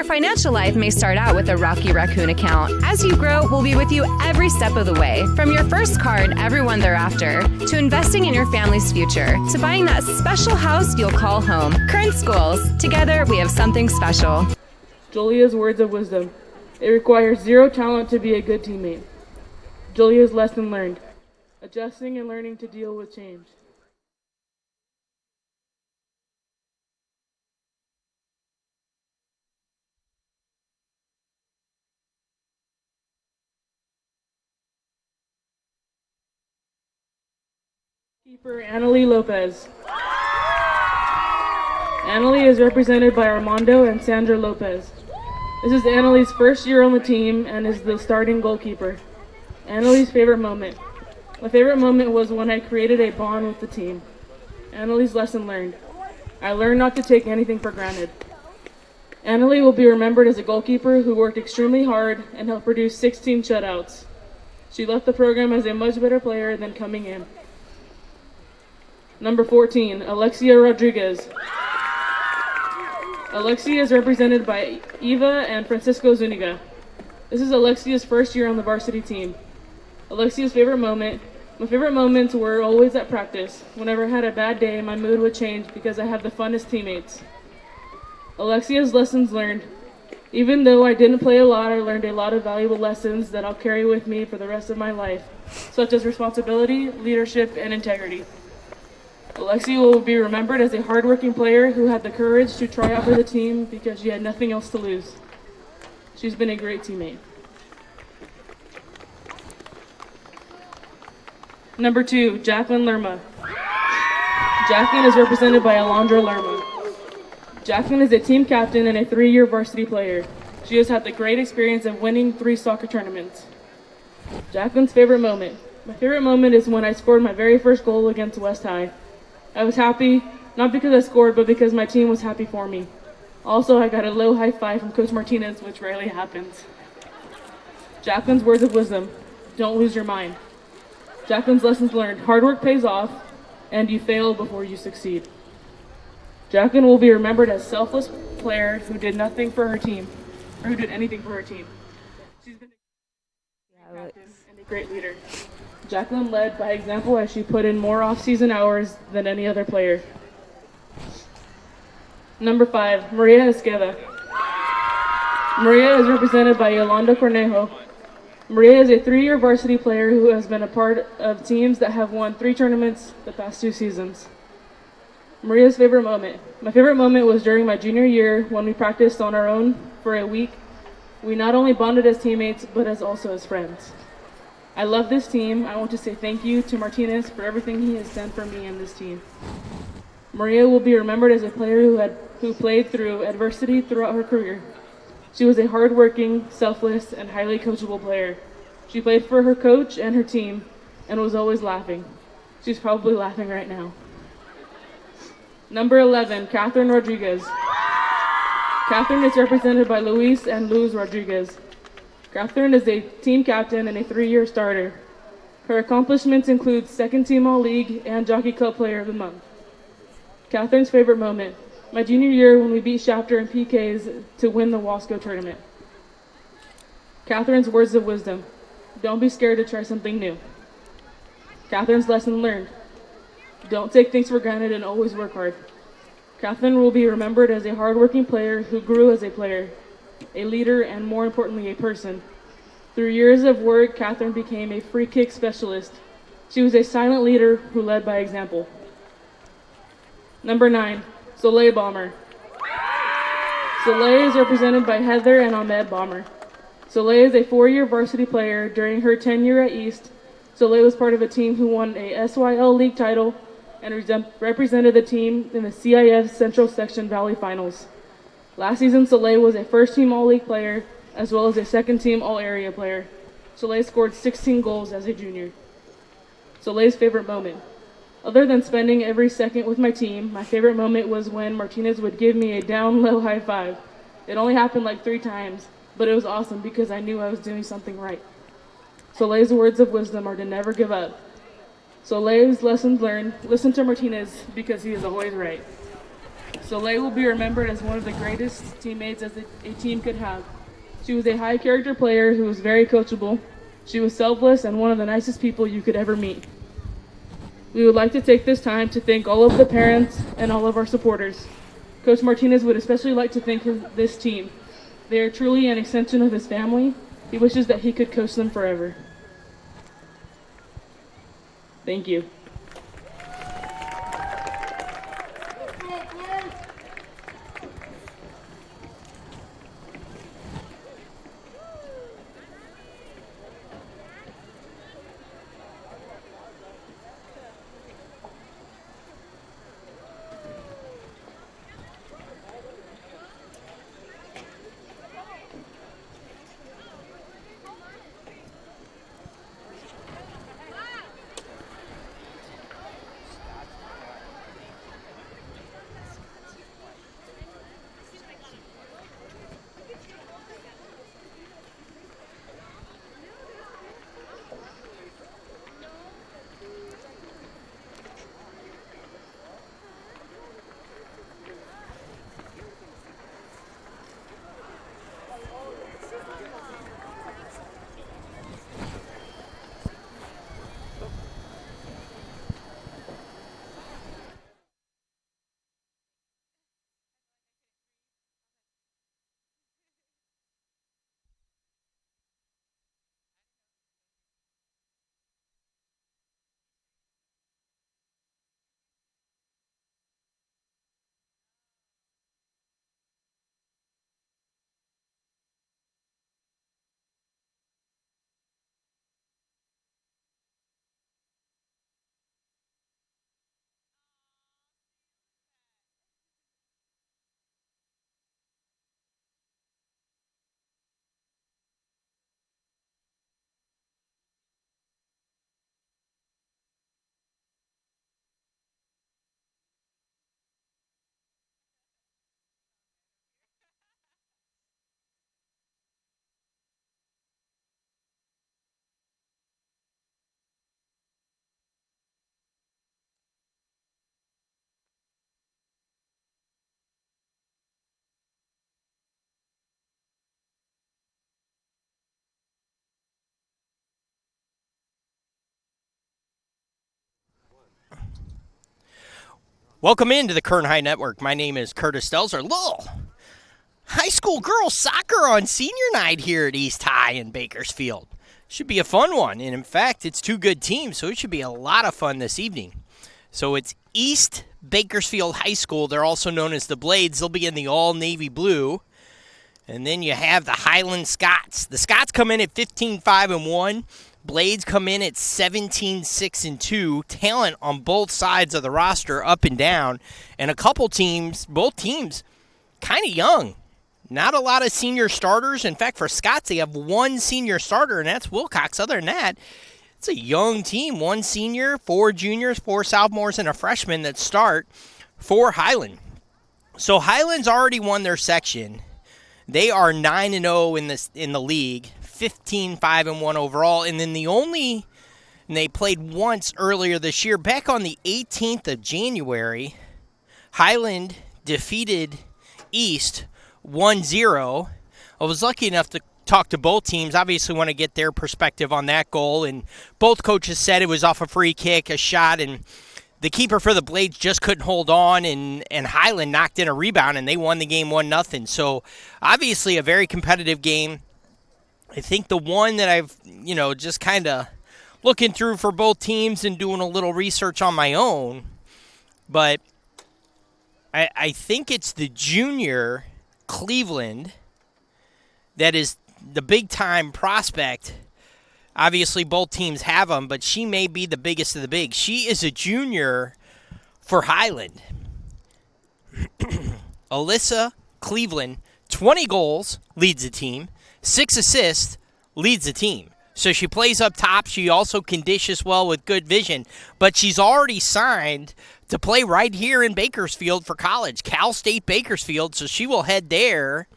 Your financial life may start out with a Rocky Raccoon account. As you grow, we'll be with you every step of the way. From your first car and everyone thereafter, to investing in your family's future, to buying that special house you'll call home. Current schools. Together, we have something special. Julia's words of wisdom. It requires zero talent to be a good teammate. Julia's lesson learned. Adjusting and learning to deal with change. Keeper Annalie Lopez. Annalie is represented by Armando and Sandra Lopez. This is Annalie's first year on the team and is the starting goalkeeper. Annalie's favorite moment. My favorite moment was when I created a bond with the team. Annalie's lesson learned. I learned not to take anything for granted. Annalie will be remembered as a goalkeeper who worked extremely hard and helped produce 16 shutouts. She left the program as a much better player than coming in. Number 14, Alexia Rodriguez. Alexia is represented by Eva and Francisco Zuniga. This is Alexia's first year on the varsity team. Alexia's favorite moment. My favorite moments were always at practice. Whenever I had a bad day, my mood would change because I have the funnest teammates. Alexia's lessons learned. Even though I didn't play a lot, I learned a lot of valuable lessons that I'll carry with me for the rest of my life, such as responsibility, leadership, and integrity. Alexia will be remembered as a hardworking player who had the courage to try out for the team because she had nothing else to lose. She's been a great teammate. Number 2, Jacqueline Lerma. Jacqueline is represented by Alondra Lerma. Jacqueline is a team captain and a 3-year varsity player. She has had the great experience of winning 3 soccer tournaments. Jacqueline's favorite moment. My favorite moment is when I scored my very first goal against West High. I was happy, not because I scored, but because my team was happy for me. Also, I got a low high five from Coach Martinez, which rarely happens. Jacqueline's words of wisdom. Don't lose your mind. Jacqueline's lessons learned. Hard work pays off, and you fail before you succeed. Jacqueline will be remembered as a selfless player who did nothing for her team, or who did anything for her team. She's been a great captain and a great leader. Jacqueline led by example as she put in more off-season hours than any other player. Number 5, Maria Esqueda. Maria is represented by Yolanda Cornejo. Maria is a 3-year varsity player who has been a part of teams that have won 3 tournaments the past 2 seasons. Maria's favorite moment. My favorite moment was during my junior year when we practiced on our own for a week. We not only bonded as teammates, but also as friends. I love this team. I want to say thank you to Martinez for everything he has done for me and this team. Maria will be remembered as a player who played through adversity throughout her career. She was a hardworking, selfless, and highly coachable player. She played for her coach and her team and was always laughing. She's probably laughing right now. Number 11, Catherine Rodriguez. Catherine is represented by Luis and Luz Rodriguez. Catherine is a team captain and a 3-year starter. Her accomplishments include 2nd team All-League and Jockey Cup Player of the Month. Catherine's favorite moment. My junior year when we beat Shafter in PKs to win the Wasco tournament. Catherine's words of wisdom. Don't be scared to try something new. Catherine's lesson learned. Don't take things for granted and always work hard. Catherine will be remembered as a hardworking player who grew as a player, a leader, and more importantly, a person. Through years of work, Catherine became a free kick specialist. She was a silent leader who led by example. Number 9, Soleil Bomber. Soleil is represented by Heather and Ahmed Bomber. Soleil is a 4-year varsity player. During her tenure at East, Soleil was part of a team who won a SYL League title and represented the team in the CIF Central Section Valley Finals. Last season, Soleil was a 1st team All-League player as well as a 2nd team All-Area player. Soleil scored 16 goals as a junior. Soleil's favorite moment. Other than spending every second with my team, my favorite moment was when Martinez would give me a down-low high five. It only happened like 3 times, but it was awesome because I knew I was doing something right. Soleil's words of wisdom are to never give up. Soleil's lessons learned, listen to Martinez because he is always right. Soleil will be remembered as one of the greatest teammates as a team could have. She was a high-character player who was very coachable. She was selfless and one of the nicest people you could ever meet. We would like to take this time to thank all of the parents and all of our supporters. Coach Martinez would especially like to thank this team. They are truly an extension of his family. He wishes that he could coach them forever. Thank you. Welcome into the Kern High Network. My name is Curtis Stelzer. Little high school girls soccer on senior night here at East High in Bakersfield. Should be a fun one. And in fact, it's two good teams, so it should be a lot of fun this evening. So it's East Bakersfield High School. They're also known as the Blades. They'll be in the all navy blue. And then you have the Highland Scots. The Scots come in at 15-5-1. Blades come in at 17-6-2. Talent on both sides of the roster, up and down. And a couple teams, both teams, kind of young. Not a lot of senior starters. In fact, for Scots, they have one senior starter, and that's Wilcox. Other than that, it's a young team. One senior, 4 juniors, 4 sophomores, and a freshman that start for Highland. So Highland's already won their section. They are 9-0 in the league, 15-5-1 overall, and then and they played once earlier this year, back on the 18th of January. Highland defeated East 1-0. I was lucky enough to talk to both teams. Obviously, want to get their perspective on that goal, and both coaches said it was off a free kick, a shot, and the keeper for the Blades just couldn't hold on, and Highland knocked in a rebound, and they won the game 1-0. So, obviously, a very competitive game. I think the one that I've, just kind of looking through for both teams and doing a little research on my own, but I think it's the junior Cleveland that is the big-time prospect. Obviously, both teams have them, but she may be the biggest of the big. She is a junior for Highland. Alyssa Cleveland, 20 goals, leads the team. 6 assists, leads the team. So she plays up top. She also can dish as well with good vision. But she's already signed to play right here in Bakersfield for college, Cal State Bakersfield. So she will head there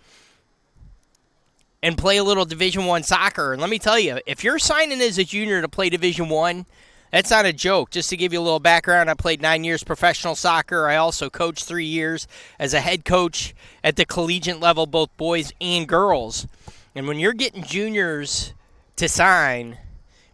and play a little Division I soccer. And let me tell you, if you're signing as a junior to play Division I, That's not a joke. Just to give you a little background, I played 9 years professional soccer. I also coached 3 years as a head coach at the collegiate level, both boys and girls. And when you're getting juniors to sign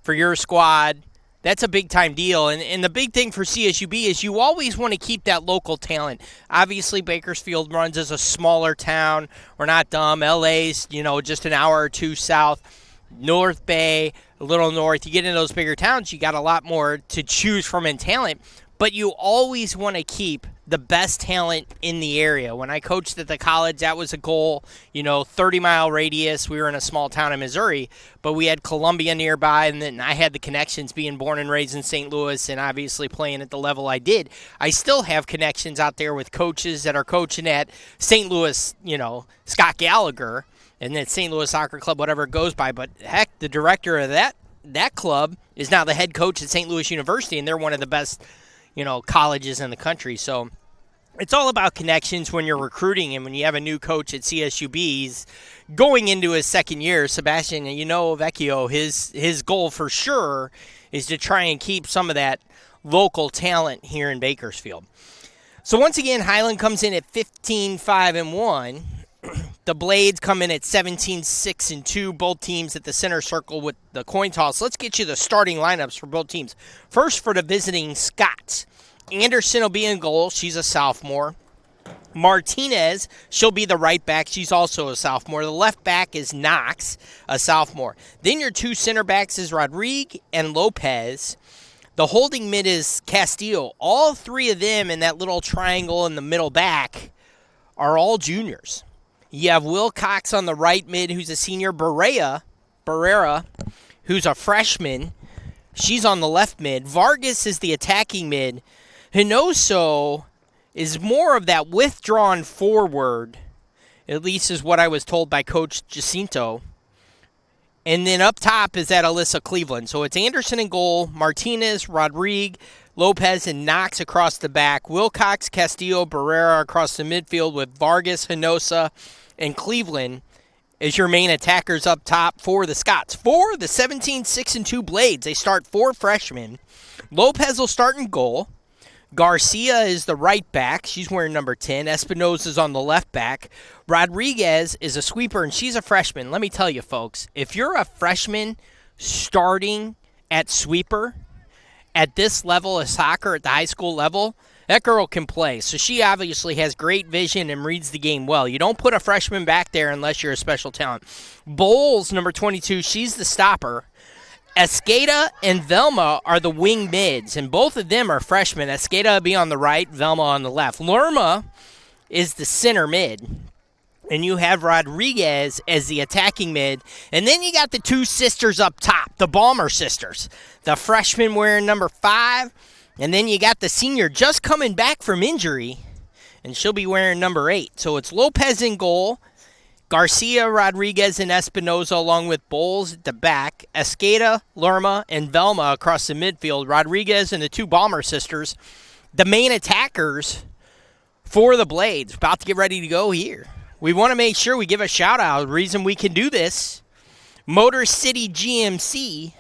for your squad, that's a big-time deal. And the big thing for CSUB is you always want to keep that local talent. Obviously, Bakersfield runs as a smaller town. We're not dumb. LA's, just an hour or two south. North Bay, a little north. You get into those bigger towns, you got a lot more to choose from in talent. But you always want to keep the best talent in the area. When I coached at the college, that was a goal, 30-mile radius. We were in a small town in Missouri, but we had Columbia nearby, and then I had the connections being born and raised in St. Louis and obviously playing at the level I did. I still have connections out there with coaches that are coaching at St. Louis, Scott Gallagher, and then St. Louis Soccer Club, whatever it goes by. But heck, the director of that club is now the head coach at St. Louis University, and they're one of the best, colleges in the country. So it's all about connections when you're recruiting, and when you have a new coach at CSUB, he's going into his second year. Sebastian, Vecchio, his goal for sure is to try and keep some of that local talent here in Bakersfield. So once again, Highland comes in at 15-5-1. The Blades come in at 17-6-2. Both teams at the center circle with the coin toss. Let's get you the starting lineups for both teams. First, for the visiting Scots, Anderson will be in goal. She's a sophomore. Martinez, she'll be the right back. She's also a sophomore. The left back is Knox, a sophomore. Then your two center backs is Rodrigue and Lopez. The holding mid is Castillo. All three of them in that little triangle in the middle back are all juniors. You have Wilcox on the right mid, who's a senior. Barrera, who's a freshman. She's on the left mid. Vargas is the attacking mid. Hinoso is more of that withdrawn forward, at least is what I was told by Coach Jacinto. And then up top is that Alyssa Cleveland. So it's Anderson in goal, Martinez, Rodrigue, Lopez, and Knox across the back. Wilcox, Castillo, Barrera across the midfield with Vargas, Hinosa, and Cleveland as your main attackers up top for the Scots. For the 17-6-2 Blades, they start 4 freshmen. Lopez will start in goal. Garcia is the right back. She's wearing number 10. Espinosa's on the left back. Rodriguez is a sweeper, and she's a freshman. Let me tell you, folks, if you're a freshman starting at sweeper at this level of soccer, at the high school level, that girl can play. So she obviously has great vision and reads the game well. You don't put a freshman back there unless you're a special talent. Bowles, number 22, she's the stopper. Escada and Velma are the wing mids, and both of them are freshmen. Escada will be on the right, Velma on the left. Lerma is the center mid, and you have Rodriguez as the attacking mid. And then you got the two sisters up top, the Balmer sisters. The freshman wearing number 5, and then you got the senior just coming back from injury, and she'll be wearing number 8. So it's Lopez in goal, Garcia, Rodriguez, and Espinosa, along with Bowles at the back, Escada, Lerma, and Velma across the midfield, Rodriguez and the two Balmer sisters, the main attackers for the Blades. About to get ready to go here. We want to make sure we give a shout-out. The reason we can do this, Motor City GMC,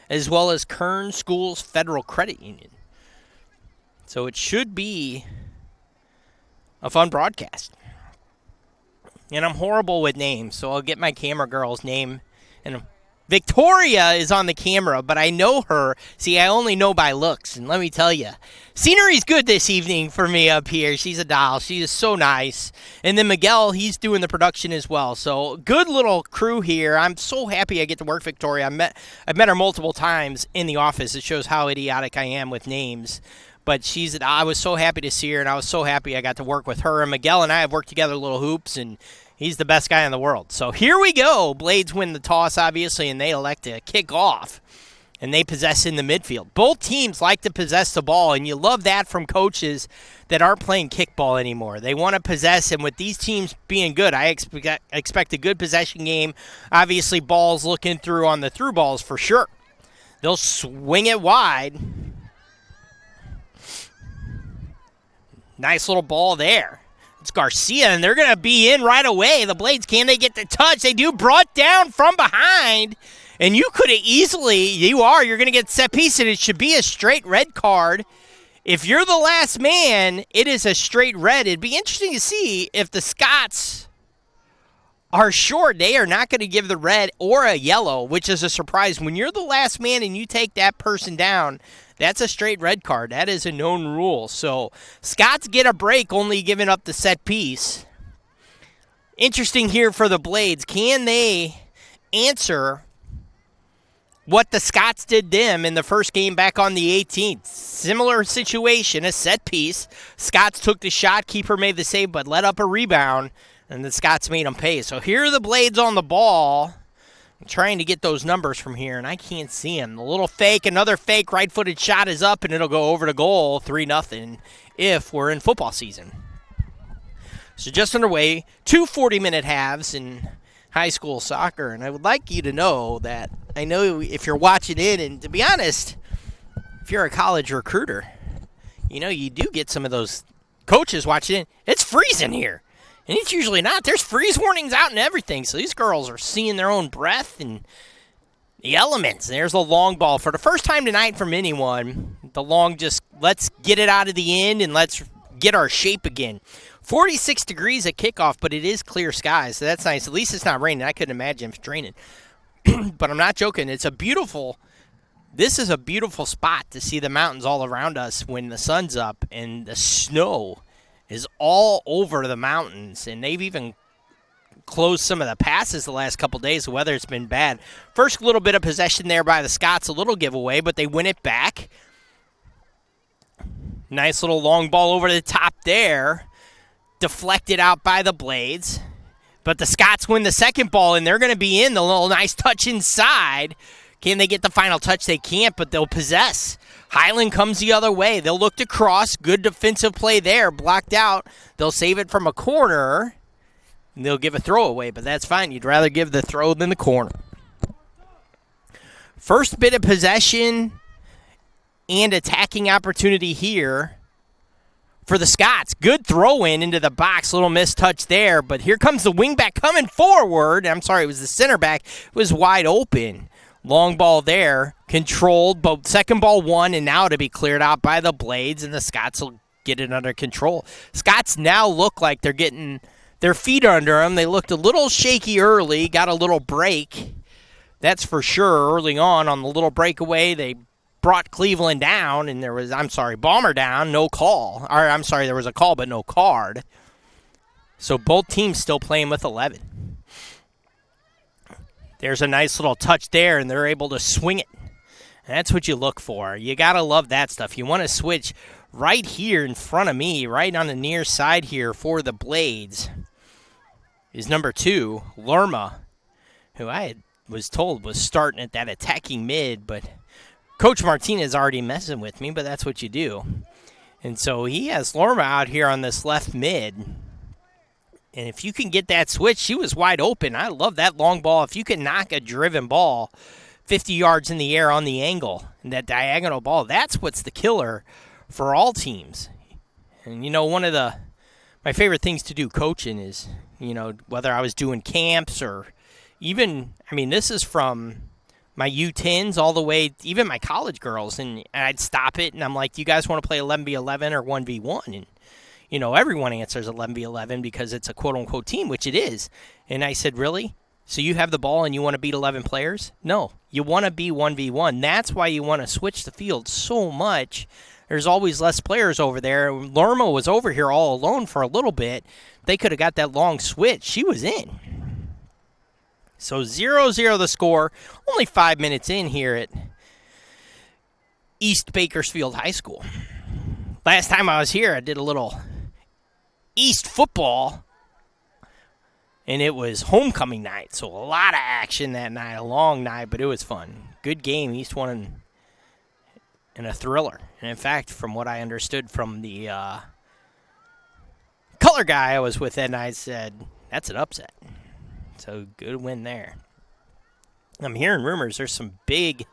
as well as Kern Schools Federal Credit Union. So it should be a fun broadcast. And I'm horrible with names, so I'll get my camera girl's name. And Victoria is on the camera, but I know her. See, I only know by looks, and let me tell you, scenery's good this evening for me up here. She's a doll. She is so nice. And then Miguel, he's doing the production as well. So good little crew here. I'm so happy I get to work Victoria. I've met her multiple times in the office. It shows how idiotic I am with names. But I was so happy to see her, and I was so happy I got to work with her. And Miguel and I have worked together little hoops, and he's the best guy in the world. So here we go. Blades win the toss, obviously, and they elect to kick off, and they possess in the midfield. Both teams like to possess the ball, and you love that from coaches that aren't playing kickball anymore. They want to possess, and with these teams being good, I expect a good possession game. Obviously, balls looking through on the through balls for sure. They'll swing it wide. Nice little ball there. It's Garcia, and they're going to be in right away. The Blades, can they get the touch? They do. Brought down from behind. And you could have easily, you're going to get set piece, and it should be a straight red card. If you're the last man, it is a straight red. It'd be interesting to see if the Scots are short. They are not going to give the red or a yellow, which is a surprise. When you're the last man and you take that person down, that's a straight red card. That is a known rule. So Scots get a break, only giving up the set piece. Interesting here for the Blades. Can they answer what the Scots did them in the first game back on the 18th? Similar situation, a set piece. Scots took the shot, keeper made the save, but let up a rebound, and the Scots made them pay. So here are the Blades on the ball. I'm trying to get those numbers from here, and I can't see them. The little fake, another fake right-footed shot is up, and it'll go over the goal, 3-0, if we're in football season. So just underway, 2 40-minute halves in high school soccer, and I would like you to know that I know if you're watching it, and to be honest, if you're a college recruiter, you do get some of those coaches watching it. It's freezing here. And it's usually not. There's freeze warnings out and everything. So these girls are seeing their own breath and the elements. There's a long ball. For the first time tonight from anyone, the long just let's get it out of the end and let's get our shape again. 46 degrees at kickoff, but it is clear skies. So that's nice. At least it's not raining. I couldn't imagine if it's raining. But I'm not joking. This is a beautiful spot to see the mountains all around us when the sun's up and the snow is all over the mountains, and they've even closed some of the passes the last couple days. The weather's been bad. First little bit of possession there by the Scots, a little giveaway, but they win it back. Nice little long ball over the top there. Deflected out by the Blades. But the Scots win the second ball, and they're going to be in. The little nice touch inside. Can they get the final touch? They can't, but they'll possess. Highland comes the other way. They'll look to cross. Good defensive play there. Blocked out. They'll save it from a corner. And they'll give a throwaway, but that's fine. You'd rather give the throw than the corner. First bit of possession and attacking opportunity here for the Scots. Good throw into the box. Little missed touch there, but here comes the wingback coming forward. I'm sorry, it was the center back. It was wide open. Long ball there, controlled, but second ball won, and now to be cleared out by the Blades, and the Scots will get it under control. Scots now look like they're getting their feet under them. They looked a little shaky early, got a little break. That's for sure. Early on the little breakaway, they brought Cleveland down, and Bomber down, no call. There was a call, but no card. So both teams still playing with 11. There's a nice little touch there, and they're able to swing it. And that's what you look for. You got to love that stuff. You want to switch right here in front of me, right on the near side here for the Blades, is number 2, Lerma, who I was told was starting at that attacking mid, but Coach Martinez already messing with me, but that's what you do. And so he has Lerma out here on this left mid. And if you can get that switch, she was wide open. I love that long ball. If you can knock a driven ball 50 yards in the air on the angle, and that diagonal ball, that's what's the killer for all teams. And, one of my favorite things to do coaching is, whether I was doing camps or even, this is from my U10s all the way, even my college girls, and I'd stop it, and I'm like, do you guys want to play 11v11 or 1v1? And everyone answers 11v11 because it's a quote-unquote team, which it is. And I said, really? So you have the ball and you want to beat 11 players? No, you want to be 1v1. That's why you want to switch the field so much. There's always less players over there. Lerma was over here all alone for a little bit. They could have got that long switch. She was in. So 0-0 the score. Only 5 minutes in here at East Bakersfield High School. Last time I was here, I did a little East football, and it was homecoming night, so a lot of action that night, a long night, but it was fun. Good game. East won in a thriller. And in fact, from what I understood from the color guy I was with that night, said that's an upset. So good win there. I'm hearing rumors there's some big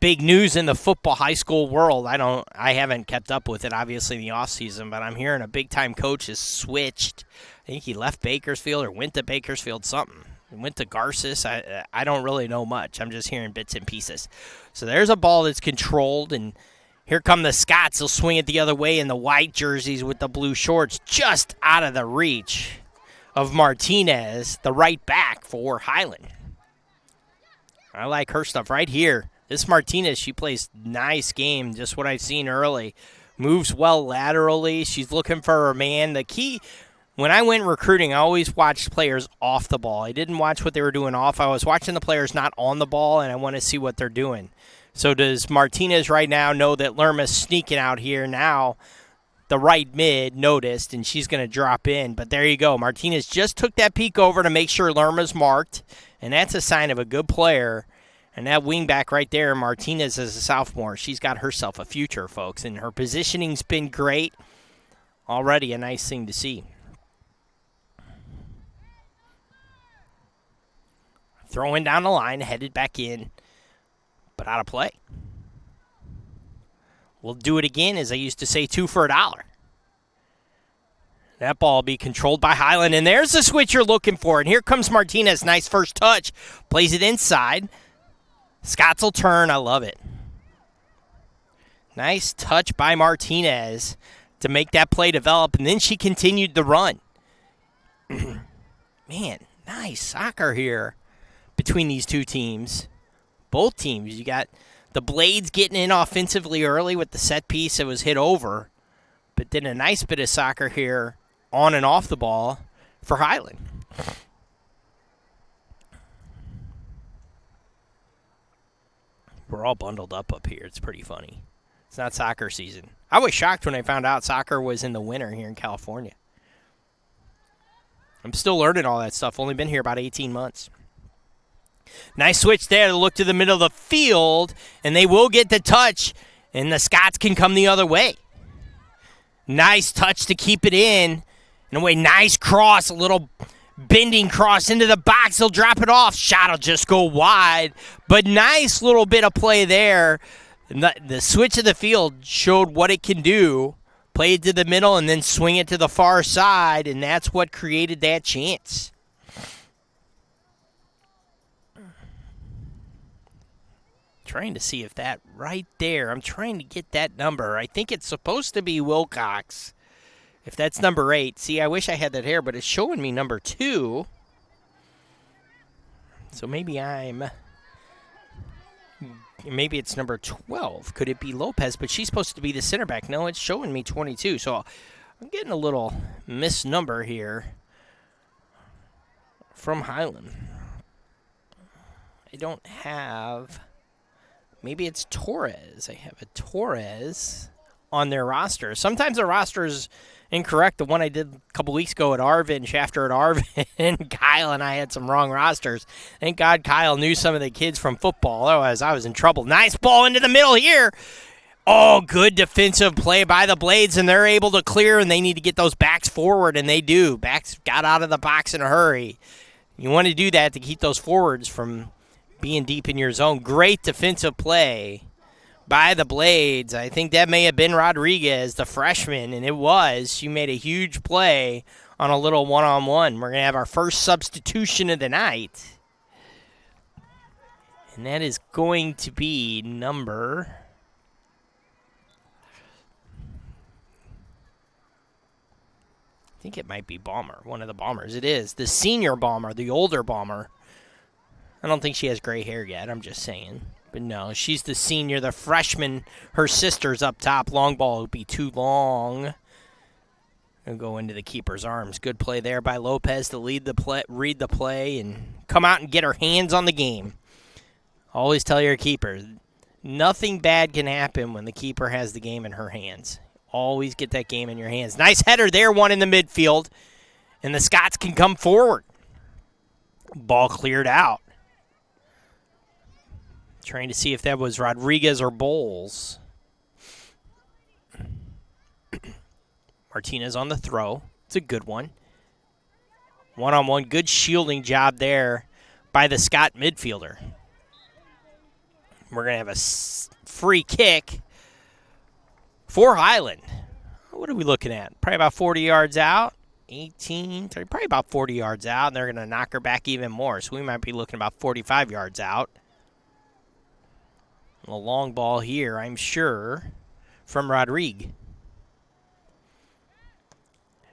news in the football high school world. I haven't kept up with it, obviously, in the offseason, but I'm hearing a big-time coach has switched. I think he left Bakersfield or went to Bakersfield, something. Went to Garces. I don't really know much. I'm just hearing bits and pieces. So there's a ball that's controlled, and here come the Scots. They'll swing it the other way in the white jerseys with the blue shorts, just out of the reach of Martinez, the right back for Highland. I like her stuff right here. This Martinez, she plays nice game, just what I've seen early. Moves well laterally. She's looking for her man. The key, when I went recruiting, I always watched players off the ball. I didn't watch what they were doing off. I was watching the players not on the ball, and I want to see what they're doing. So does Martinez right now know that Lerma's sneaking out here now? The right mid noticed, and she's going to drop in. But there you go. Martinez just took that peek over to make sure Lerma's marked, and that's a sign of a good player. And that wingback right there, Martinez is a sophomore. She's got herself a future, folks, and her positioning's been great. Already a nice thing to see. Throwing down the line, headed back in, but out of play. We'll do it again, as I used to say, 2 for $1. That ball will be controlled by Highland, and there's the switch you're looking for. And here comes Martinez. Nice first touch. Plays it inside. Scots will turn. I love it. Nice touch by Martinez to make that play develop, and then she continued the run. Man, nice soccer here between these two teams. Both teams. You got the Blades getting in offensively early with the set piece that was hit over, but then a nice bit of soccer here on and off the ball for Highland. We're all bundled up here. It's pretty funny. It's not soccer season. I was shocked when I found out soccer was in the winter here in California. I'm still learning all that stuff. Only been here about 18 months. Nice switch there to look to the middle of the field, and they will get the touch, and the Scots can come the other way. Nice touch to keep it in a way, nice cross, a little bending cross into the box. He'll drop it off. Shot will just go wide, but nice little bit of play there. The switch of the field showed what it can do. Play it to the middle and then swing it to the far side, and that's what created that chance. Trying to see if that right there, I'm trying to get that number. I think it's supposed to be Wilcox. If that's number 8. See, I wish I had that here, but it's showing me number 2. So maybe it's number 12. Could it be Lopez? But she's supposed to be the center back. No, it's showing me 22. So I'm getting a little misnumber here from Highland. I don't have... Maybe it's Torres. I have a Torres on their roster. Sometimes the roster is incorrect. The one I did a couple weeks ago at Arvin, Shafter at Arvin, Kyle and I had some wrong rosters. Thank God Kyle knew some of the kids from football. Otherwise, I was in trouble. Nice ball into the middle here. Oh, good defensive play by the Blades, and they're able to clear, and they need to get those backs forward, and they do. Backs got out of the box in a hurry. You want to do that to keep those forwards from being deep in your zone. Great defensive play by the Blades. I think that may have been Rodriguez, the freshman, and it was. She made a huge play on a little one-on-one. We're going to have our first substitution of the night, and that is going to be number... I think it might be Bomber, one of the Bombers. It is. The senior Bomber, the older Bomber. I don't think she has gray hair yet, I'm just saying. But no, she's the senior, the freshman. Her sister's up top. Long ball would be too long. It'll go into the keeper's arms. Good play there by Lopez to read the play, and come out and get her hands on the game. Always tell your keeper, nothing bad can happen when the keeper has the game in her hands. Always get that game in your hands. Nice header there, one in the midfield. And the Scots can come forward. Ball cleared out. Trying to see if that was Rodriguez or Bowles. Martinez on the throw. It's a good one. One-on-one. Good shielding job there by the Scott midfielder. We're going to have a free kick for Highland. What are we looking at? Probably about 40 yards out. 18, 30, probably about 40 yards out, and they're going to knock her back even more. So we might be looking about 45 yards out. A long ball here, I'm sure, from Rodrigue.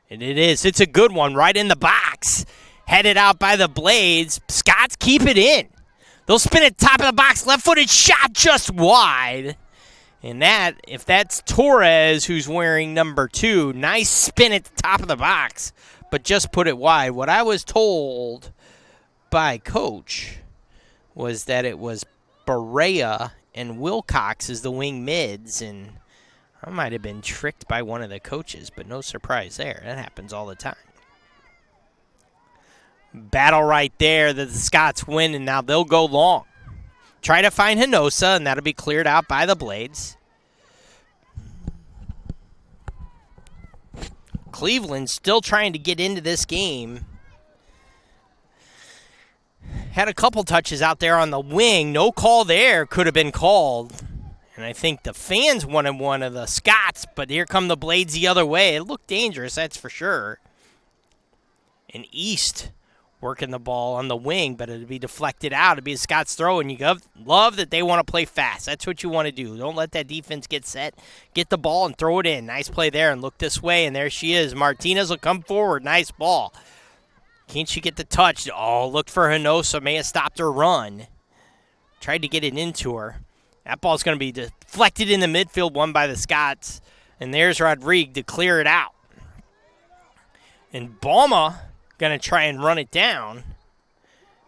And it is. It's a good one right in the box. Headed out by the Blades. Scots keep it in. They'll spin it top of the box. Left-footed shot just wide. And that, if that's Torres who's wearing number 2, nice spin at the top of the box, but just put it wide. What I was told by Coach was that it was Barea and Wilcox as the wing mids, and I might have been tricked by one of the coaches, but no surprise there. That happens all the time. Battle right there that the Scots win, and now they'll go long. Try to find Hinosa, and that'll be cleared out by the Blades. Cleveland still trying to get into this game. Had a couple touches out there on the wing. No call there. Could have been called. And I think the fans wanted one of the Scots, but here come the Blades the other way. It looked dangerous, that's for sure. And East working the ball on the wing, but it'd be deflected out. It'd be a Scots throw, and you love that they want to play fast. That's what you want to do. Don't let that defense get set. Get the ball and throw it in. Nice play there, and look this way, and there she is. Martinez will come forward. Nice ball. Can't she get the touch? Oh, look for Hinosa. May have stopped her run. Tried to get it into her. That ball's going to be deflected in the midfield, won by the Scots. And there's Rodrigue to clear it out. And Balma going to try and run it down.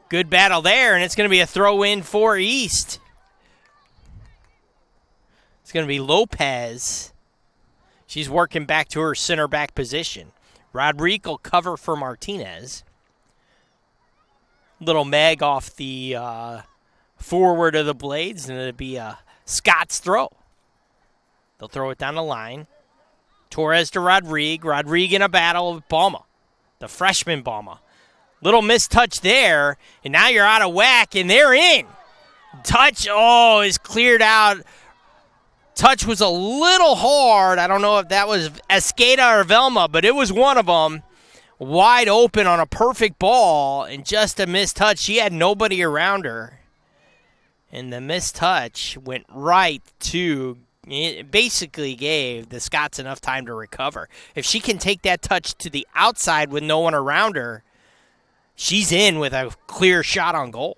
Good battle there, and it's going to be a throw-in for East. It's going to be Lopez. She's working back to her center back position. Rodrigue will cover for Martinez. Little Meg off the forward of the Blades, and it'll be a Scots throw. They'll throw it down the line. Torres to Rodrigue. Rodrigue in a battle with Balma, the freshman Balma. Little mistouch there, and now you're out of whack, and they're in. Touch, is cleared out. Touch was a little hard. I don't know if that was Escada or Velma, but it was one of them. Wide open on a perfect ball, and just a mistouch. She had nobody around her. And the mistouch went right to, it basically gave the Scots enough time to recover. If she can take that touch to the outside with no one around her, she's in with a clear shot on goal.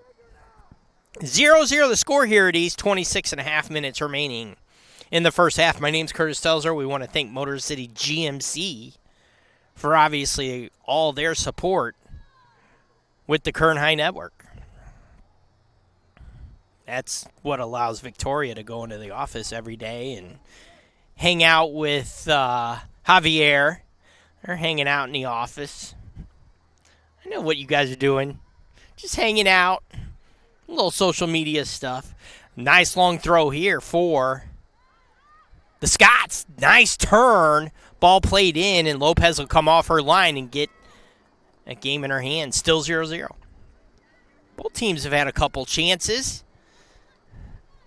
0-0 the score here at East, 26 and a half minutes remaining in the first half. My name's Curtis Stelzer. We want to thank Motor City GMC for obviously all their support with the Kern High Network. That's what allows Victoria to go into the office every day and hang out with Javier. They're hanging out in the office. I know what you guys are doing. Just hanging out. A little social media stuff. Nice long throw here for the Scots. Nice turn. Ball played in, and Lopez will come off her line and get a game in her hand. Still 0-0. Both teams have had a couple chances.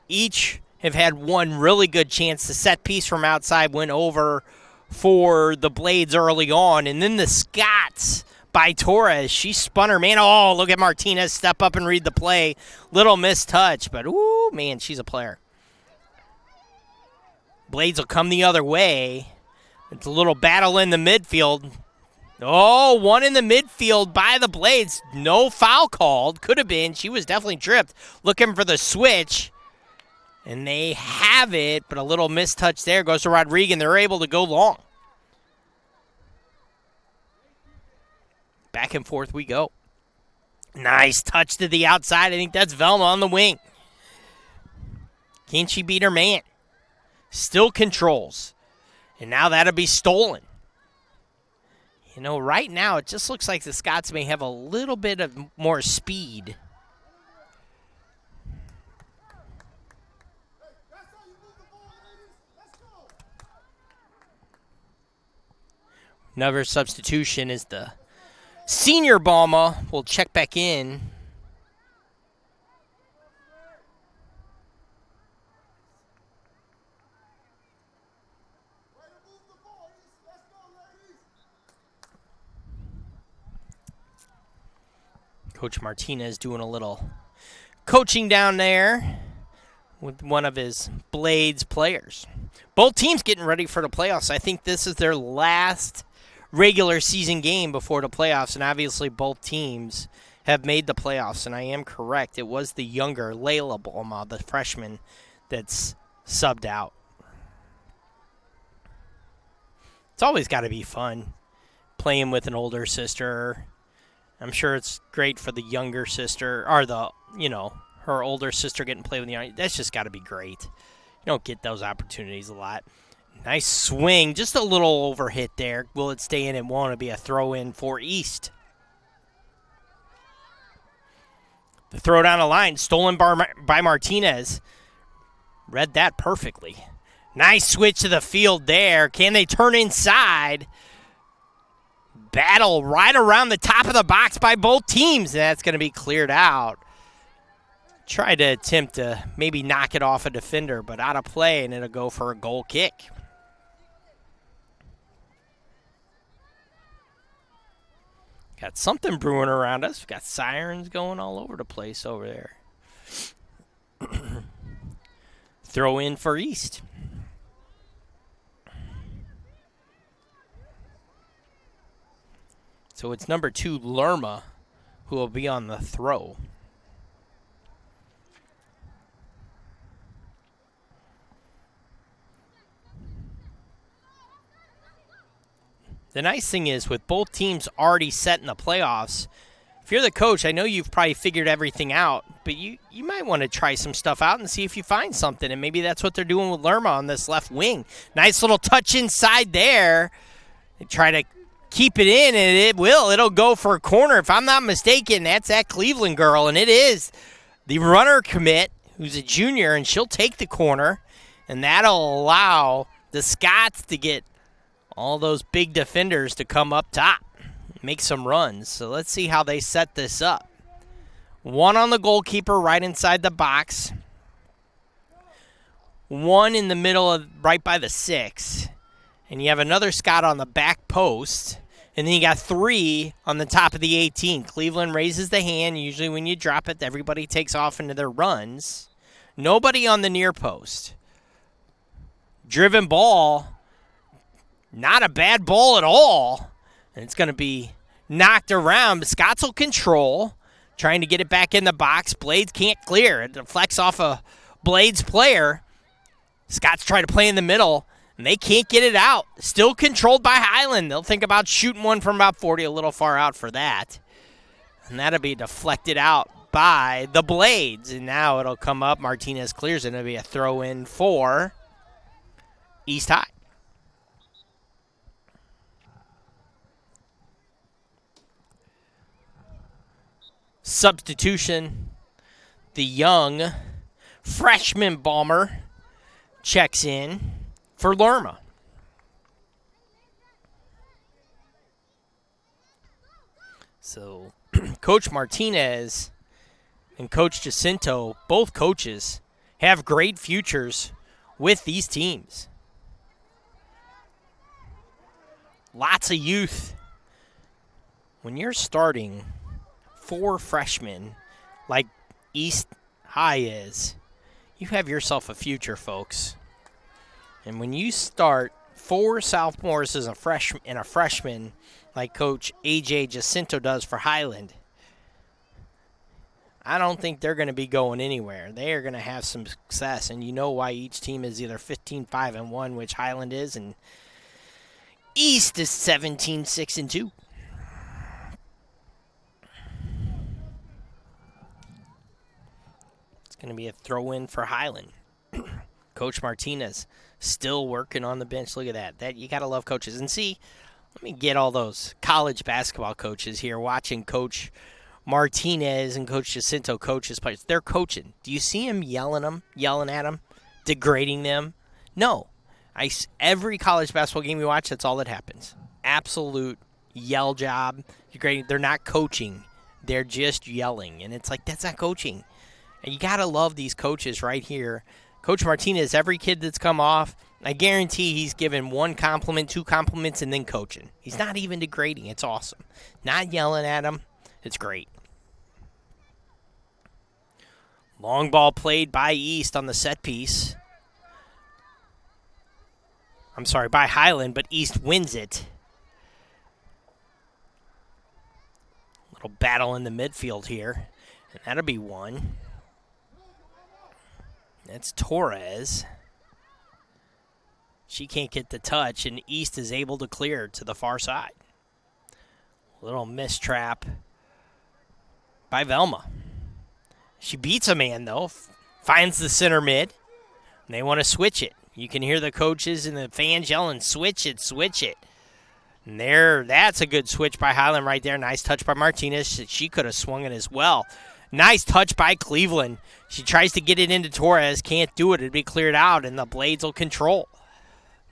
Each have had one really good chance. The set piece from outside went over for the Blades early on. And then the Scots by Torres. She spun her man. Oh, look at Martinez step up and read the play. Little mistouch, but ooh, man, she's a player. Blades will come the other way. It's a little battle in the midfield. Oh, one in the midfield by the Blades. No foul called. Could have been. She was definitely tripped. Looking for the switch. And they have it, but a little mistouch there goes to Rodrigue, and they're able to go long. Back and forth we go. Nice touch to the outside. I think that's Velma on the wing. Can she beat her man? Still controls. And now that'll be stolen. You know, right now it just looks like the Scots may have a little bit of more speed. Another substitution is the senior Balma. Will check back in. Coach Martinez doing a little coaching down there with one of his Blades players. Both teams getting ready for the playoffs. I think this is their last regular season game before the playoffs, and obviously both teams have made the playoffs, and I am correct. It was the younger Layla Balma, the freshman, that's subbed out. It's always got to be fun playing with an older sister. I'm sure it's great for the younger sister, or her older sister getting to play with the young. That's just got to be great. You don't get those opportunities a lot. Nice swing, just a little overhit there. Will it stay in? It won't. It'll be a throw-in for East. The throw down the line, stolen by Martinez. Read that perfectly. Nice switch to the field there. Can they turn inside? Battle right around the top of the box by both teams. That's going to be cleared out. Try to attempt to maybe knock it off a defender, but out of play, and it'll go for a goal kick. Got something brewing around us. We've got sirens going all over the place over there. Throw in for East. So it's number 2, Lerma, who will be on the throw. The nice thing is, with both teams already set in the playoffs, if you're the coach, I know you've probably figured everything out, but you might want to try some stuff out and see if you find something, and maybe that's what they're doing with Lerma on this left wing. Nice little touch inside there. They try to keep it in, and it will. It'll go for a corner. If I'm not mistaken, that's that Cleveland girl, and it is the runner commit, who's a junior, and she'll take the corner, and that'll allow the Scots to get all those big defenders to come up top, make some runs. So let's see how they set this up. One on the goalkeeper right inside the box. One in the middle of right by the 6. And you have another Scot on the back post. And then you got 3 on the top of the 18. Cleveland raises the hand. Usually when you drop it, everybody takes off into their runs. Nobody on the near post. Driven ball. Not a bad ball at all. And it's going to be knocked around. But Scots will control. Trying to get it back in the box. Blades can't clear. It deflects off a Blades player. Scots try to play in the middle. And they can't get it out. Still controlled by Highland. They'll think about shooting one from about 40, a little far out for that. And that'll be deflected out by the Blades. And now it'll come up. Martinez clears it. It'll be a throw-in for East High. Substitution. The young freshman bomber checks in for Lerma. So Coach Martinez and Coach Jacinto, both coaches, have great futures with these teams. Lots of youth. When you're starting 4 freshmen like East High is, you have yourself a future, folks. And when you start 4 sophomores as a freshman like Coach A.J. Jacinto does for Highland, I don't think they're going to be going anywhere. They are going to have some success, and you know why each team is either 15-5-1, which Highland is, and East is 17-6-2. Going to be a throw-in for Highland. Coach Martinez still working on the bench. Look at that. You got to love coaches. And see, let me get all those college basketball coaches here watching Coach Martinez and Coach Jacinto coach his players. They're coaching. Do you see him yelling at them, degrading them? No. Every college basketball game you watch, that's all that happens. Absolute yell job. They're not coaching. They're just yelling. And it's like, that's not coaching. And you got to love these coaches right here. Coach Martinez, every kid that's come off, I guarantee he's given 1 compliment, 2 compliments, and then coaching. He's not even degrading. It's awesome. Not yelling at them. It's great. Long ball played by East on the set piece. I'm sorry, by Highland, but East wins it. Little battle in the midfield here, and that'll be one. That's Torres. She can't get the touch, and East is able to clear to the far side. Little mistrap by Velma. She beats a man, though, finds the center mid, and they want to switch it. You can hear the coaches and the fans yelling, switch it, switch it. And that's a good switch by Highland right there. Nice touch by Martinez. She could have swung it as well. Nice touch by Cleveland. She tries to get it into Torres, can't do it. It'd be cleared out, and the Blades will control.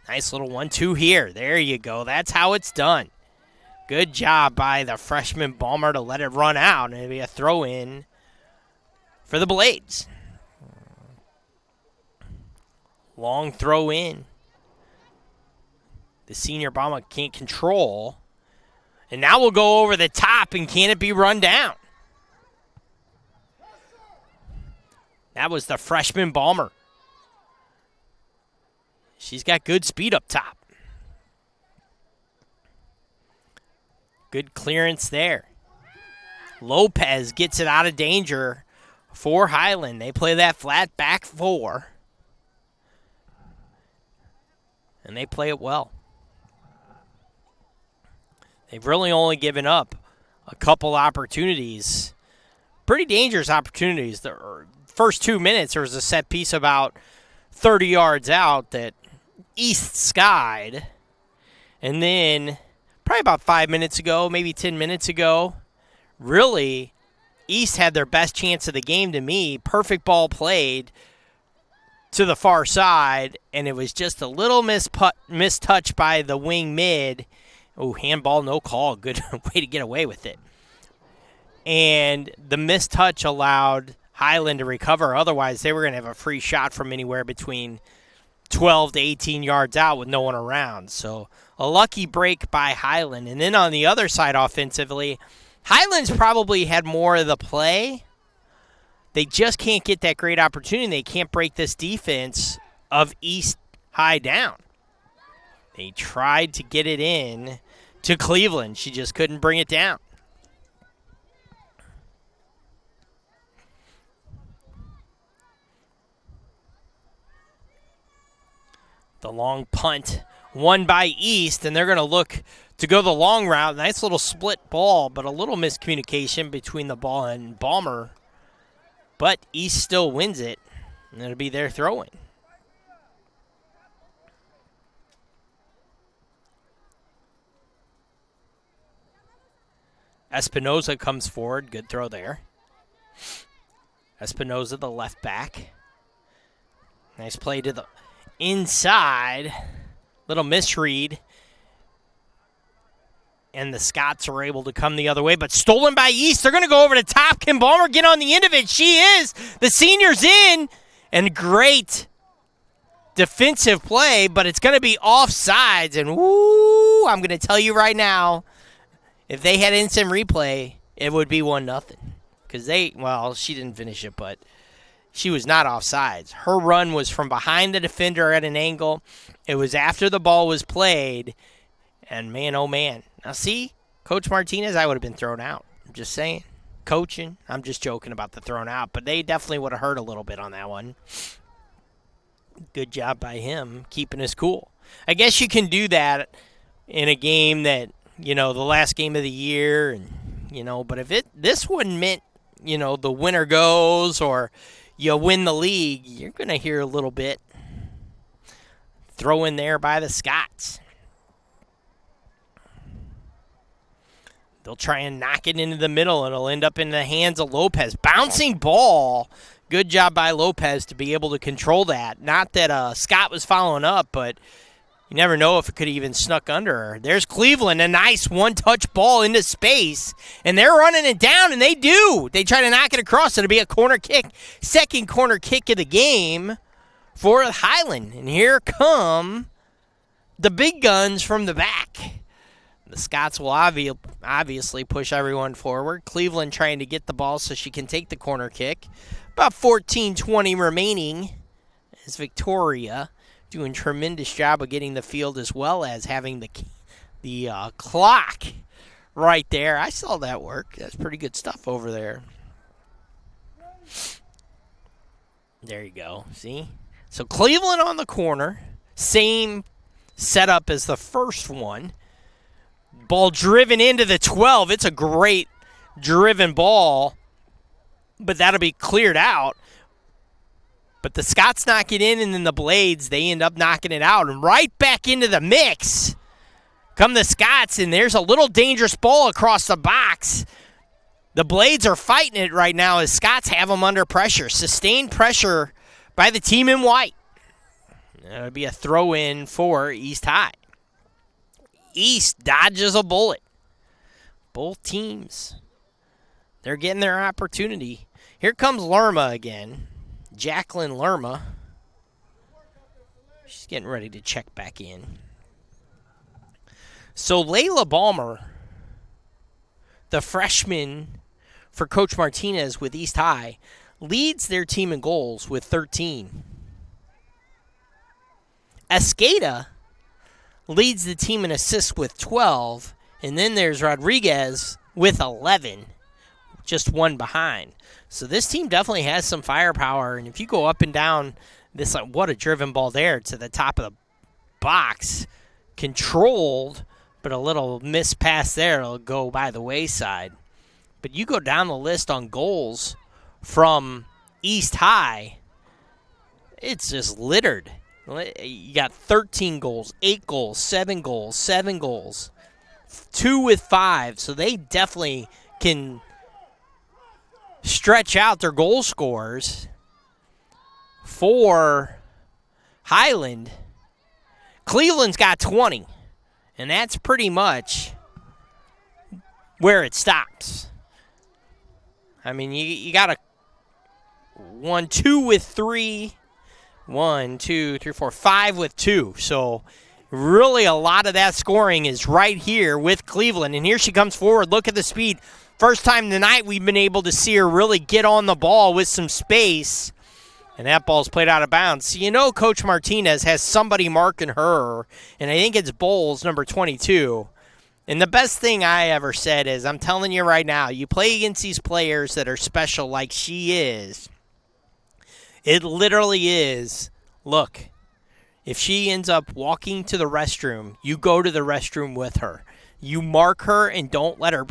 Nice little 1-2 here. There you go. That's how it's done. Good job by the freshman Balmer to let it run out, and it'll be a throw-in for the Blades. Long throw in. The senior Balmer can't control. And now we'll go over the top, and can it be run down? That was the freshman Balmer. She's got good speed up top. Good clearance there. Lopez gets it out of danger for Highland. They play that flat back four. And they play it well. They've really only given up a couple opportunities. Pretty dangerous opportunities. The first 2 minutes, there was a set piece about 30 yards out that East skied. And then probably about 5 minutes ago, maybe 10 minutes ago, really, East had their best chance of the game to me. Perfect ball played to the far side, and it was just a little mistouch by the wing mid. Oh, handball, no call. Good way to get away with it. And the mistouch allowed Highland to recover. Otherwise, they were going to have a free shot from anywhere between 12 to 18 yards out with no one around. So a lucky break by Highland. And then on the other side offensively, Highland's probably had more of the play. They just can't get that great opportunity. They can't break this defense of East High down. They tried to get it in to Cleveland. She just couldn't bring it down. The long punt won by East, and they're going to look to go the long route. Nice little split ball, but a little miscommunication between the ball and Balmer. But East still wins it, and it'll be their throw-in. Espinoza comes forward. Good throw there. Espinoza, the left back. Nice play to the inside. Little misread. And the Scots are able to come the other way, but stolen by East. They're going to go over the top. Can Balmer get on the end of it? She is. The senior's in. And great defensive play, but it's going to be offsides. And, woo, I'm going to tell you right now, if they had instant replay, it would be 1-0. Because she didn't finish it, but she was not offsides. Her run was from behind the defender at an angle. It was after the ball was played. And man, oh man. Now see, Coach Martinez, I would have been thrown out. I'm just saying. Coaching, I'm just joking about the thrown out. But they definitely would have hurt a little bit on that one. Good job by him keeping his cool. I guess you can do that in a game that, the last game of the year. And but if this one meant, the winner goes or you win the league, you're going to hear a little bit throw in there by the Scots. They'll try and knock it into the middle, and it'll end up in the hands of Lopez. Bouncing ball. Good job by Lopez to be able to control that. Not that Scott was following up, but you never know if it could even snuck under her. There's Cleveland, a nice one-touch ball into space, and they're running it down, and they do. They try to knock it across. It'll be a corner kick. Second corner kick of the game for Highland. And here come the big guns from the back. The Scots will obviously push everyone forward. Cleveland trying to get the ball so she can take the corner kick. About 14:20 remaining as Victoria doing a tremendous job of getting the field as well as having the clock right there. I saw that work. That's pretty good stuff over there. There you go. See? So Cleveland on the corner. Same setup as the first one. Ball driven into the 12. It's a great driven ball, but that'll be cleared out. But the Scots knock it in, and then the Blades, they end up knocking it out. And right back into the mix come the Scots, and there's a little dangerous ball across the box. The Blades are fighting it right now as Scots have them under pressure. Sustained pressure by the team in white. That'll be a throw-in for East High. East dodges a bullet. Both teams, they're getting their opportunity. Here comes Lerma again. Jacqueline Lerma. She's getting ready to check back in. So Layla Balmer, the freshman for Coach Martinez with East High, leads their team in goals with 13. Escada leads the team in assists with 12. And then there's Rodriguez with 11, just one behind. So this team definitely has some firepower. And if you go up and down this, like, what a driven ball there to the top of the box. Controlled, but a little missed pass there will go by the wayside. But you go down the list on goals from East High, it's just littered. You got 13 goals, 8 goals, 7 goals, 7 goals, 2 with 5. So they definitely can stretch out their goal scorers. For Highland, Cleveland's got 20. And that's pretty much where it stops. I mean, you got a 1, 2 with 3. 1, 2, 3, 4, 5 with 2. So really a lot of that scoring is right here with Cleveland. And here she comes forward. Look at the speed. First time tonight we've been able to see her really get on the ball with some space. And that ball's played out of bounds. So you know Coach Martinez has somebody marking her. And I think it's Bowles, number 22. And the best thing I ever said is, I'm telling you right now, you play against these players that are special like she is. It literally is, look, if she ends up walking to the restroom, you go to the restroom with her. You mark her and don't let her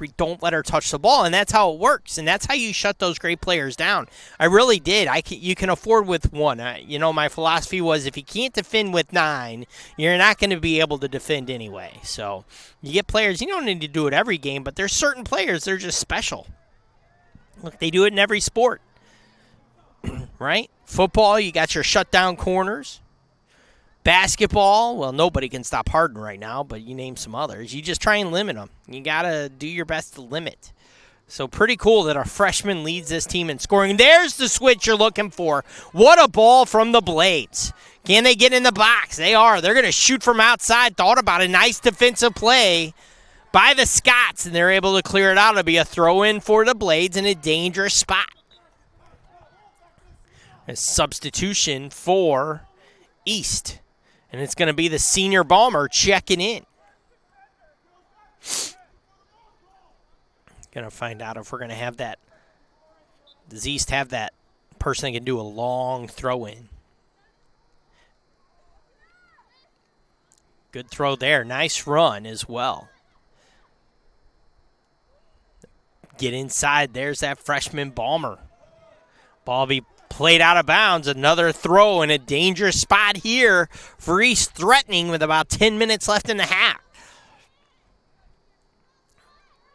touch the ball, and that's how it works, and that's how you shut those great players down. I really did. You can afford with one. My philosophy was if you can't defend with 9, you're not going to be able to defend anyway. So you get players, you don't need to do it every game, but there's certain players, they're just special. Look, they do it in every sport. Right? Football, you got your shutdown corners. Basketball, well, nobody can stop Harden right now, but you name some others. You just try and limit them. You got to do your best to limit. So pretty cool that a freshman leads this team in scoring. There's the switch you're looking for. What a ball from the Blades. Can they get in the box? They are. They're going to shoot from outside. Thought about a nice defensive play by the Scots, and they're able to clear it out. It'll be a throw-in for the Blades in a dangerous spot. A substitution for East. And it's going to be the senior Balmer checking in. Going to find out if we're going to have that. Does East have that person that can do a long throw-in? Good throw there. Nice run as well. Get inside. There's that freshman Balmer. Ball be played out of bounds. Another throw in a dangerous spot here for East, threatening with about 10 minutes left in the half.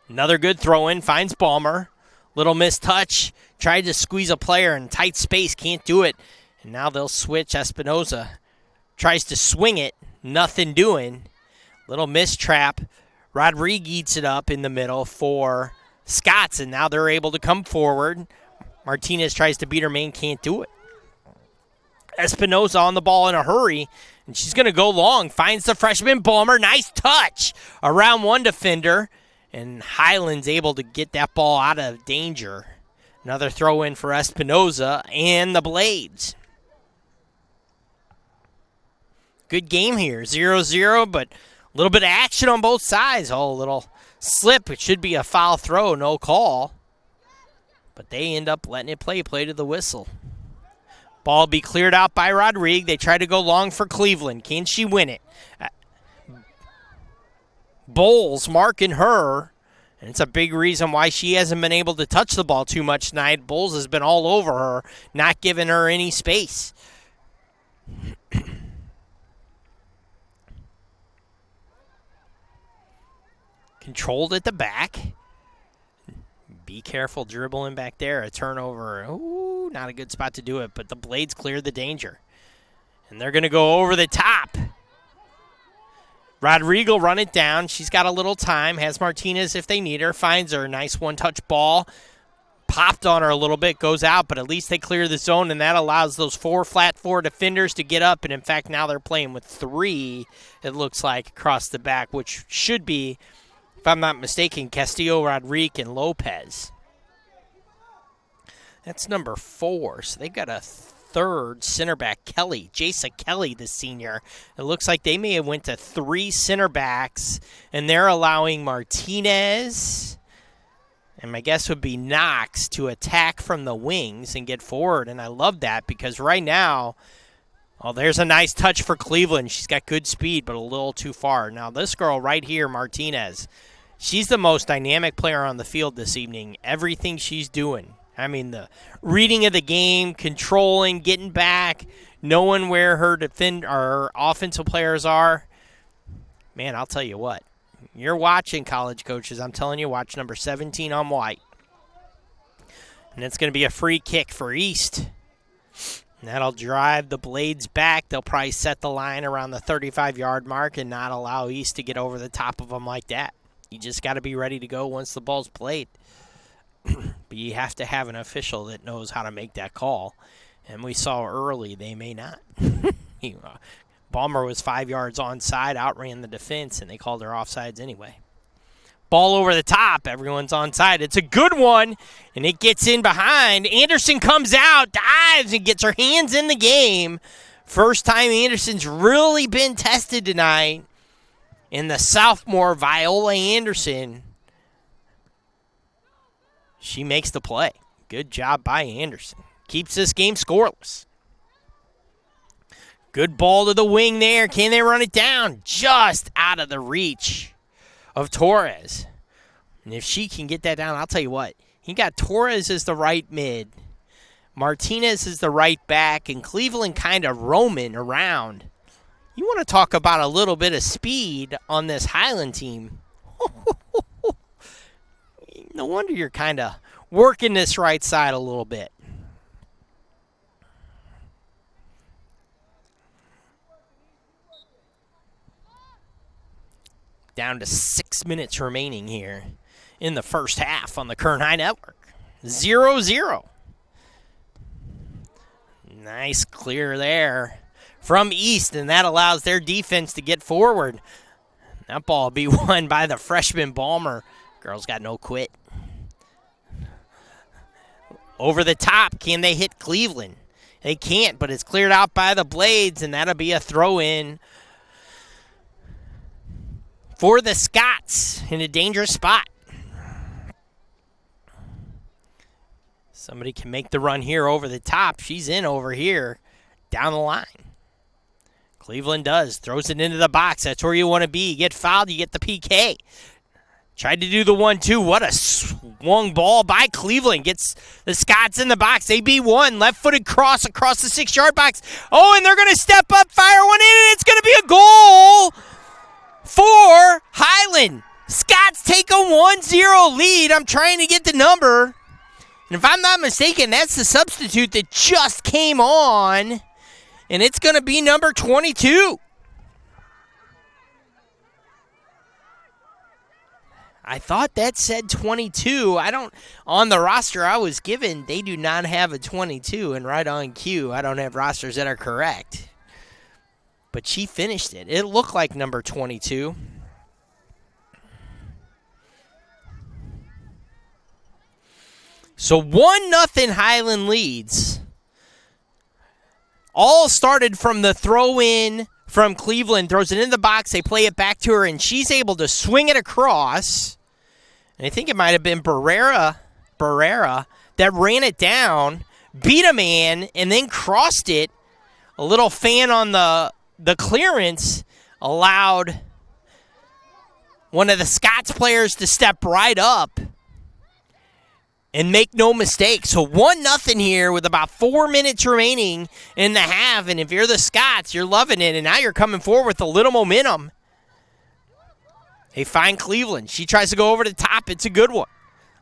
Another good throw in, finds Balmer. Little missed touch. Tried to squeeze a player in tight space, can't do it. And now they'll switch. Espinoza tries to swing it, nothing doing. Little miss trap. Rodriguez eats it up in the middle for Scots, and now they're able to come forward. Martinez tries to beat her man, can't do it. Espinoza on the ball in a hurry, and she's going to go long. Finds the freshman Balmer. Nice touch around one defender, and Highland's able to get that ball out of danger. Another throw in for Espinoza and the Blades. Good game here, 0-0, but a little bit of action on both sides. Oh, a little slip. It should be a foul throw, no call. But they end up letting it play to the whistle. Ball be cleared out by Rodrigue. They try to go long for Cleveland. Can she win it? Bowles marking her. And it's a big reason why she hasn't been able to touch the ball too much tonight. Bowles has been all over her, not giving her any space. Controlled at the back. Be careful dribbling back there. A turnover. Ooh, not a good spot to do it, but the Blades cleared the danger. And they're going to go over the top. Rodrigue will run it down. She's got a little time. Has Martinez if they need her. Finds her. Nice one-touch ball. Popped on her a little bit. Goes out, but at least they clear the zone, and that allows those flat four defenders to get up. And, in fact, now they're playing with 3, it looks like, across the back, which should be, if I'm not mistaken, Castillo, Rodrigue, and Lopez. That's number 4. So they've got a third center back, Kelly, Jasa Kelly, the senior. It looks like they may have went to 3 center backs, and they're allowing Martinez, and my guess would be Knox, to attack from the wings and get forward. And I love that because right now, oh, there's a nice touch for Cleveland. She's got good speed, but a little too far. Now this girl right here, Martinez, she's the most dynamic player on the field this evening. Everything she's doing. I mean, the reading of the game, controlling, getting back, knowing where her offensive players are. Man, I'll tell you what. You're watching, college coaches. I'm telling you, watch number 17 on white. And it's going to be a free kick for East. And that'll drive the Blades back. They'll probably set the line around the 35-yard mark and not allow East to get over the top of them like that. You just got to be ready to go once the ball's played. But you have to have an official that knows how to make that call. And we saw early they may not. Balmer was 5 yards onside, outran the defense, and they called her offsides anyway. Ball over the top. Everyone's onside. It's a good one, and it gets in behind. Anderson comes out, dives, and gets her hands in the game. First time Anderson's really been tested tonight. And the sophomore, Viola Anderson, she makes the play. Good job by Anderson. Keeps this game scoreless. Good ball to the wing there. Can they run it down? Just out of the reach of Torres. And if she can get that down, I'll tell you what. He got Torres as the right mid. Martinez is the right back. And Cleveland kind of roaming around. You want to talk about a little bit of speed on this Highland team. No wonder you're kind of working this right side a little bit. Down to 6 minutes remaining here in the first half on the Kern High Network. 0-0. Nice clear there from East, and that allows their defense to get forward. That ball will be won by the freshman Balmer. Girls got no quit. Over the top, can they hit Cleveland? They can't, but it's cleared out by the Blades, and that'll be a throw-in for the Scots in a dangerous spot. Somebody can make the run here over the top. She's in over here, down the line. Cleveland does. Throws it into the box. That's where you want to be. You get fouled, you get the PK. Tried to do the 1-2. What a swung ball by Cleveland. Gets the Scots in the box. They beat one. Left-footed cross across the 6-yard box. Oh, and they're going to step up, fire one in, and it's going to be a goal for Highland. Scots take a 1-0 lead. I'm trying to get the number. And if I'm not mistaken, that's the substitute that just came on. And it's going to be number 22. I thought that said 22. On the roster I was given, they do not have a 22. And right on cue, I don't have rosters that are correct. But she finished it. It looked like number 22. So 1-0 Highland leads. All started from the throw-in from Cleveland. Throws it in the box. They play it back to her, and she's able to swing it across. And I think it might have been Barrera that ran it down, beat a man, and then crossed it. A little fan on the clearance allowed one of the Scots players to step right up and make no mistake. So 1-0 here with about 4 minutes remaining in the half. And if you're the Scots, you're loving it. And now you're coming forward with a little momentum. They find Cleveland. She tries to go over the top. It's a good one.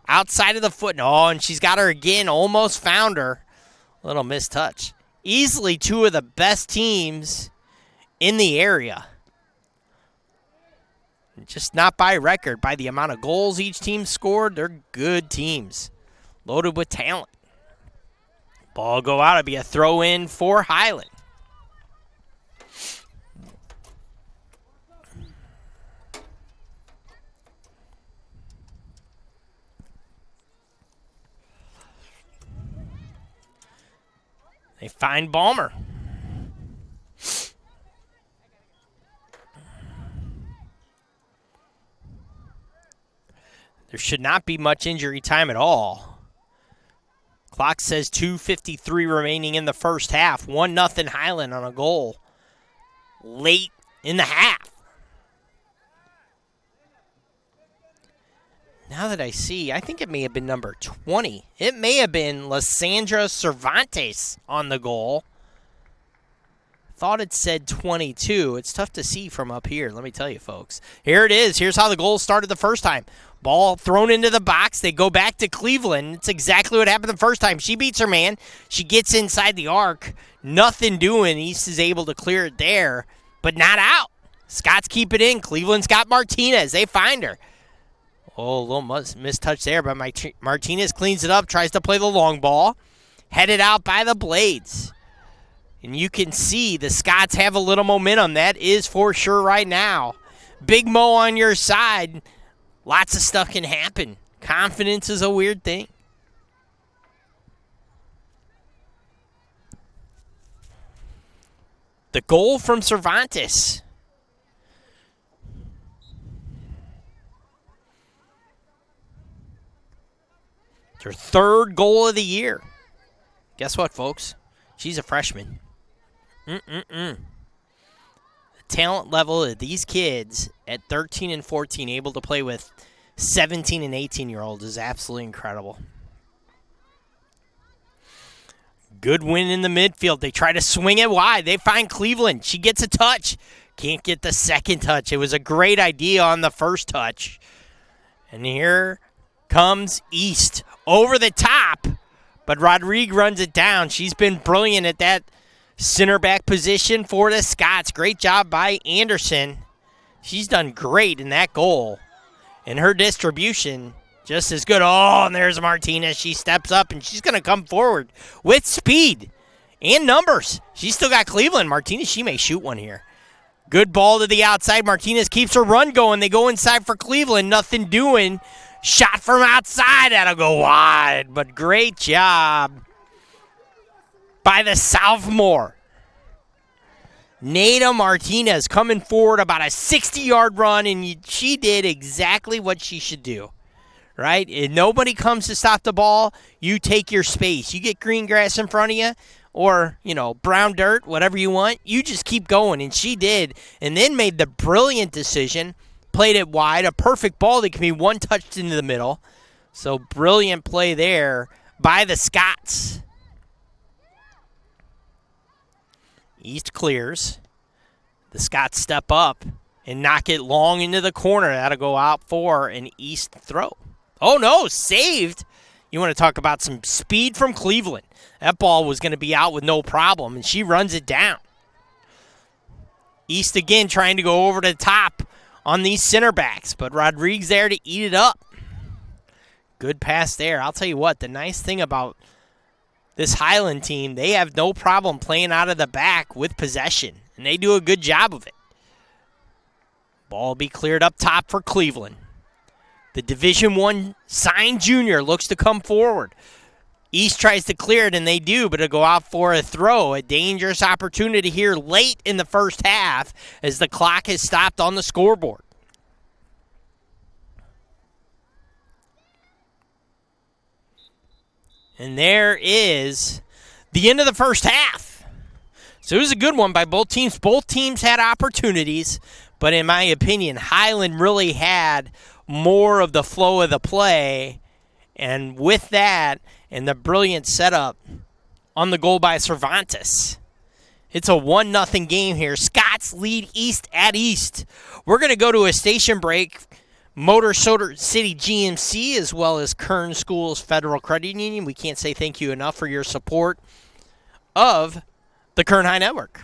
Outside of the foot. Oh, and she's got her again. Almost found her. Little missed touch. Easily two of the best teams in the area. Just not by record. By the amount of goals each team scored, they're good teams. Loaded with talent. Ball go out. It'll be a throw-in for Highland. They find Balmer. There should not be much injury time at all. Clock says 2:53 remaining in the first half. 1-0 Highland on a goal late in the half. Now that I see, I think it may have been number 20. It may have been Lysandra Cervantes on the goal. Thought it said 22. It's tough to see from up here, let me tell you, folks. Here it is. Here's how the goal started the first time. Ball thrown into the box. They go back to Cleveland. It's exactly what happened the first time. She beats her man. She gets inside the arc. Nothing doing. East is able to clear it there, but not out. Scots keep it in. Cleveland's got Martinez. They find her. Oh, a little mistouch there, but Martinez cleans it up, tries to play the long ball. Headed out by the Blades. And you can see the Scots have a little momentum. That is for sure right now. Big Mo on your side. Lots of stuff can happen. Confidence is a weird thing. The goal from Cervantes. It's her third goal of the year. Guess what, folks? She's a freshman. The talent level of these kids at 13 and 14 able to play with 17 and 18-year-olds is absolutely incredible. Good win in the midfield. They try to swing it wide. They find Cleveland. She gets a touch. Can't get the second touch. It was a great idea on the first touch. And here comes East over the top. But Rodrigue runs it down. She's been brilliant at that center back position for the Scots. Great job by Anderson. She's done great in that goal. And her distribution, just as good. Oh, and there's Martinez. She steps up, and she's going to come forward with speed and numbers. She's still got Cleveland. Martinez, she may shoot one here. Good ball to the outside. Martinez keeps her run going. They go inside for Cleveland. Nothing doing. Shot from outside. That'll go wide. But great job by the sophomore. Nada Martinez coming forward about a 60-yard run, and she did exactly what she should do, right? If nobody comes to stop the ball, you take your space. You get green grass in front of you or, brown dirt, whatever you want, you just keep going, and she did, and then made the brilliant decision, played it wide, a perfect ball that can be one-touched into the middle. So brilliant play there by the Scots. East clears. The Scots step up and knock it long into the corner. That'll go out for an East throw. Oh, no, saved. You want to talk about some speed from Cleveland. That ball was going to be out with no problem, and she runs it down. East again trying to go over the top on these center backs, but Rodrigue's there to eat it up. Good pass there. I'll tell you what, the nice thing about this Highland team, they have no problem playing out of the back with possession, and they do a good job of it. Ball will be cleared up top for Cleveland. The Division I signed junior looks to come forward. East tries to clear it, and they do, but it'll go out for a throw. A dangerous opportunity here late in the first half as the clock has stopped on the scoreboard. And there is the end of the first half. So it was a good one by both teams. Both teams had opportunities, but in my opinion, Highland really had more of the flow of the play. And with that, and the brilliant setup on the goal by Cervantes, it's a 1-0 game here. Scots lead East at East. We're going to go to a station break. Motor City GMC, as well as Kern Schools Federal Credit Union. We can't say thank you enough for your support of the Kern High Network.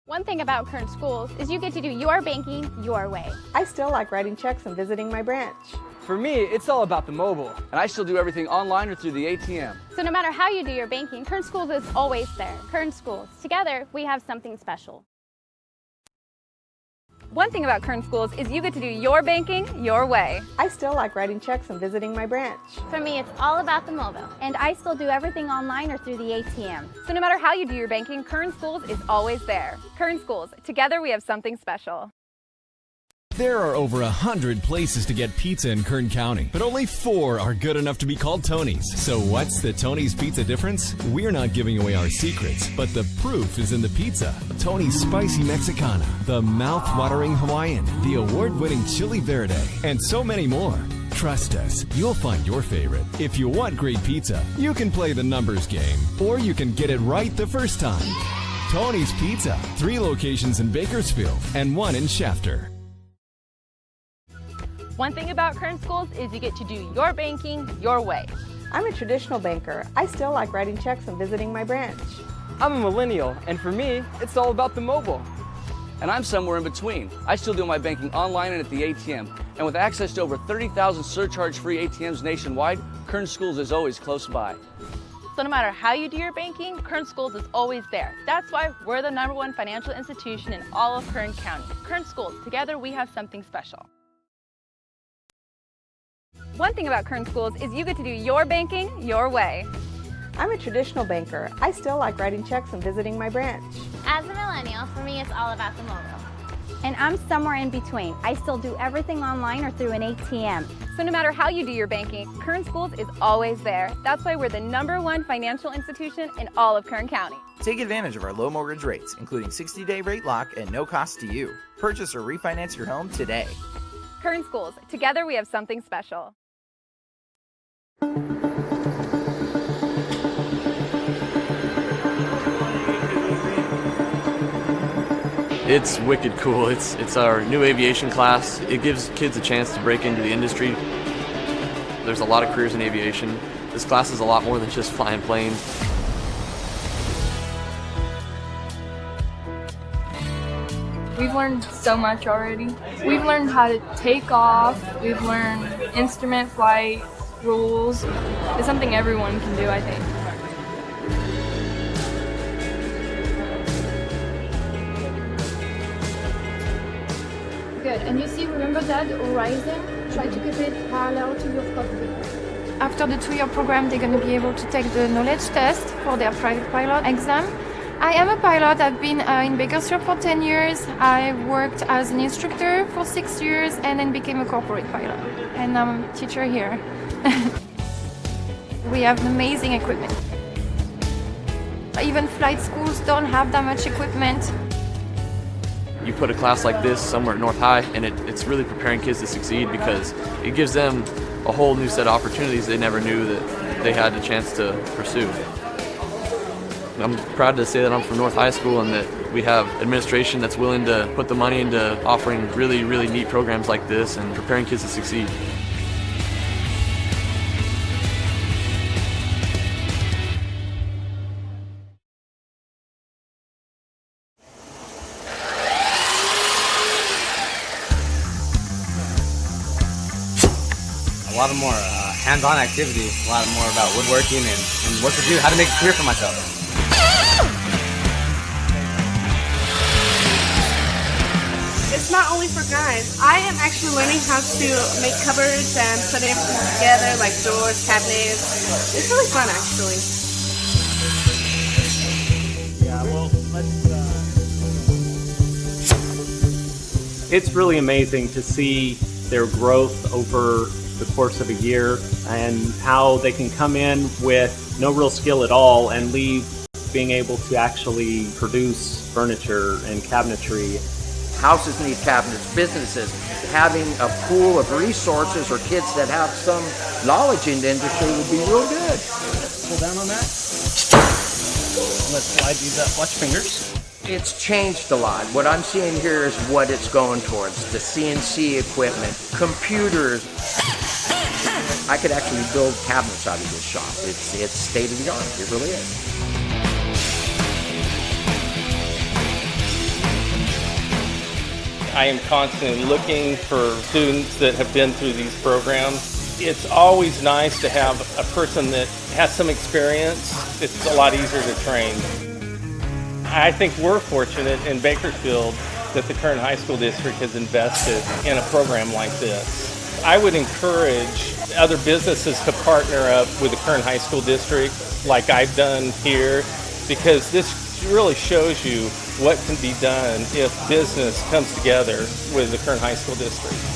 One thing about Kern Schools is you get to do your banking your way. I still like writing checks and visiting my branch. For me, it's all about the mobile. And I still do everything online or through the ATM. So no matter how you do your banking, Kern Schools is always there. Kern Schools, together we have something special. One thing about Kern Schools is you get to do your banking your way. I still like writing checks and visiting my branch. For me, it's all about the mobile. And I still do everything online or through the ATM. So no matter how you do your banking, Kern Schools is always there. Kern Schools, together we have something special. There are over 100 places to get pizza in Kern County, but only 4 are good enough to be called Tony's. So what's the Tony's Pizza difference? We're not giving away our secrets, but the proof is in the pizza. Tony's Spicy Mexicana, the mouth-watering Hawaiian, the award-winning Chili Verde, and so many more. Trust us, you'll find your favorite. If you want great pizza, you can play the numbers game, or you can get it right the first time. Tony's Pizza, 3 locations in Bakersfield and 1 in Shafter. One thing about Kern Schools is you get to do your banking your way. I'm a traditional banker. I still like writing checks and visiting my branch. I'm a millennial, and for me, it's all about the mobile. And I'm somewhere in between. I still do my banking online and at the ATM. And with access to over 30,000 surcharge-free ATMs nationwide, Kern Schools is always close by. So no matter how you do your banking, Kern Schools is always there. That's why we're the #1 financial institution in all of Kern County. Kern Schools, together we have something special. One thing about Kern Schools is you get to do your banking your way. I'm a traditional banker. I still like writing checks and visiting my branch. As a millennial, for me, it's all about the mobile. And I'm somewhere in between. I still do everything online or through an ATM. So no matter how you do your banking, Kern Schools is always there. That's why we're the #1 financial institution in all of Kern County. Take advantage of our low mortgage rates, including 60-day rate lock at no cost to you. Purchase or refinance your home today. Kern Schools, together we have something special. It's wicked cool. It's our new aviation class. It gives kids a chance to break into the industry. There's a lot of careers in aviation. This class is a lot more than just flying planes. We've learned so much already. We've learned how to take off. We've learned instrument flight rules. It's something everyone can do, I think. Good. And you see, remember that horizon? Try to keep it parallel to your cockpit. After the 2-year program, they're going to be able to take the knowledge test for their private pilot exam. I am a pilot. I've been in Bakersfield for 10 years. I worked as an instructor for 6 years and then became a corporate pilot. And I'm a teacher here. We have amazing equipment. Even flight schools don't have that much equipment. You put a class like this somewhere at North High, and it's really preparing kids to succeed because it gives them a whole new set of opportunities they never knew that they had a chance to pursue. I'm proud to say that I'm from North High School and that we have administration that's willing to put the money into offering really, really neat programs like this and preparing kids to succeed. A lot of more hands-on activities, a lot more about woodworking and what to do, how to make a career for myself. It's not only for guys. I am actually learning how to make cupboards and put everything together, like doors, cabinets. It's really fun, actually. Yeah, well, It's really amazing to see their growth over the course of a year and how they can come in with no real skill at all and leave being able to actually produce furniture and cabinetry. Houses need cabinets, businesses. Having a pool of resources or kids that have some knowledge in the industry would be real good. Pull down on that. Let's slide these up. Watch fingers. It's changed a lot. What I'm seeing here is what it's going towards. The CNC equipment, computers. I could actually build cabinets out of this shop. It's state of the art. It really is. I am constantly looking for students that have been through these programs. It's always nice to have a person that has some experience. It's a lot easier to train. I think we're fortunate in Bakersfield that the Kern High School District has invested in a program like this. I would encourage other businesses to partner up with the Kern High School District like I've done here, because this really shows you what can be done if business comes together with the Kern High School District.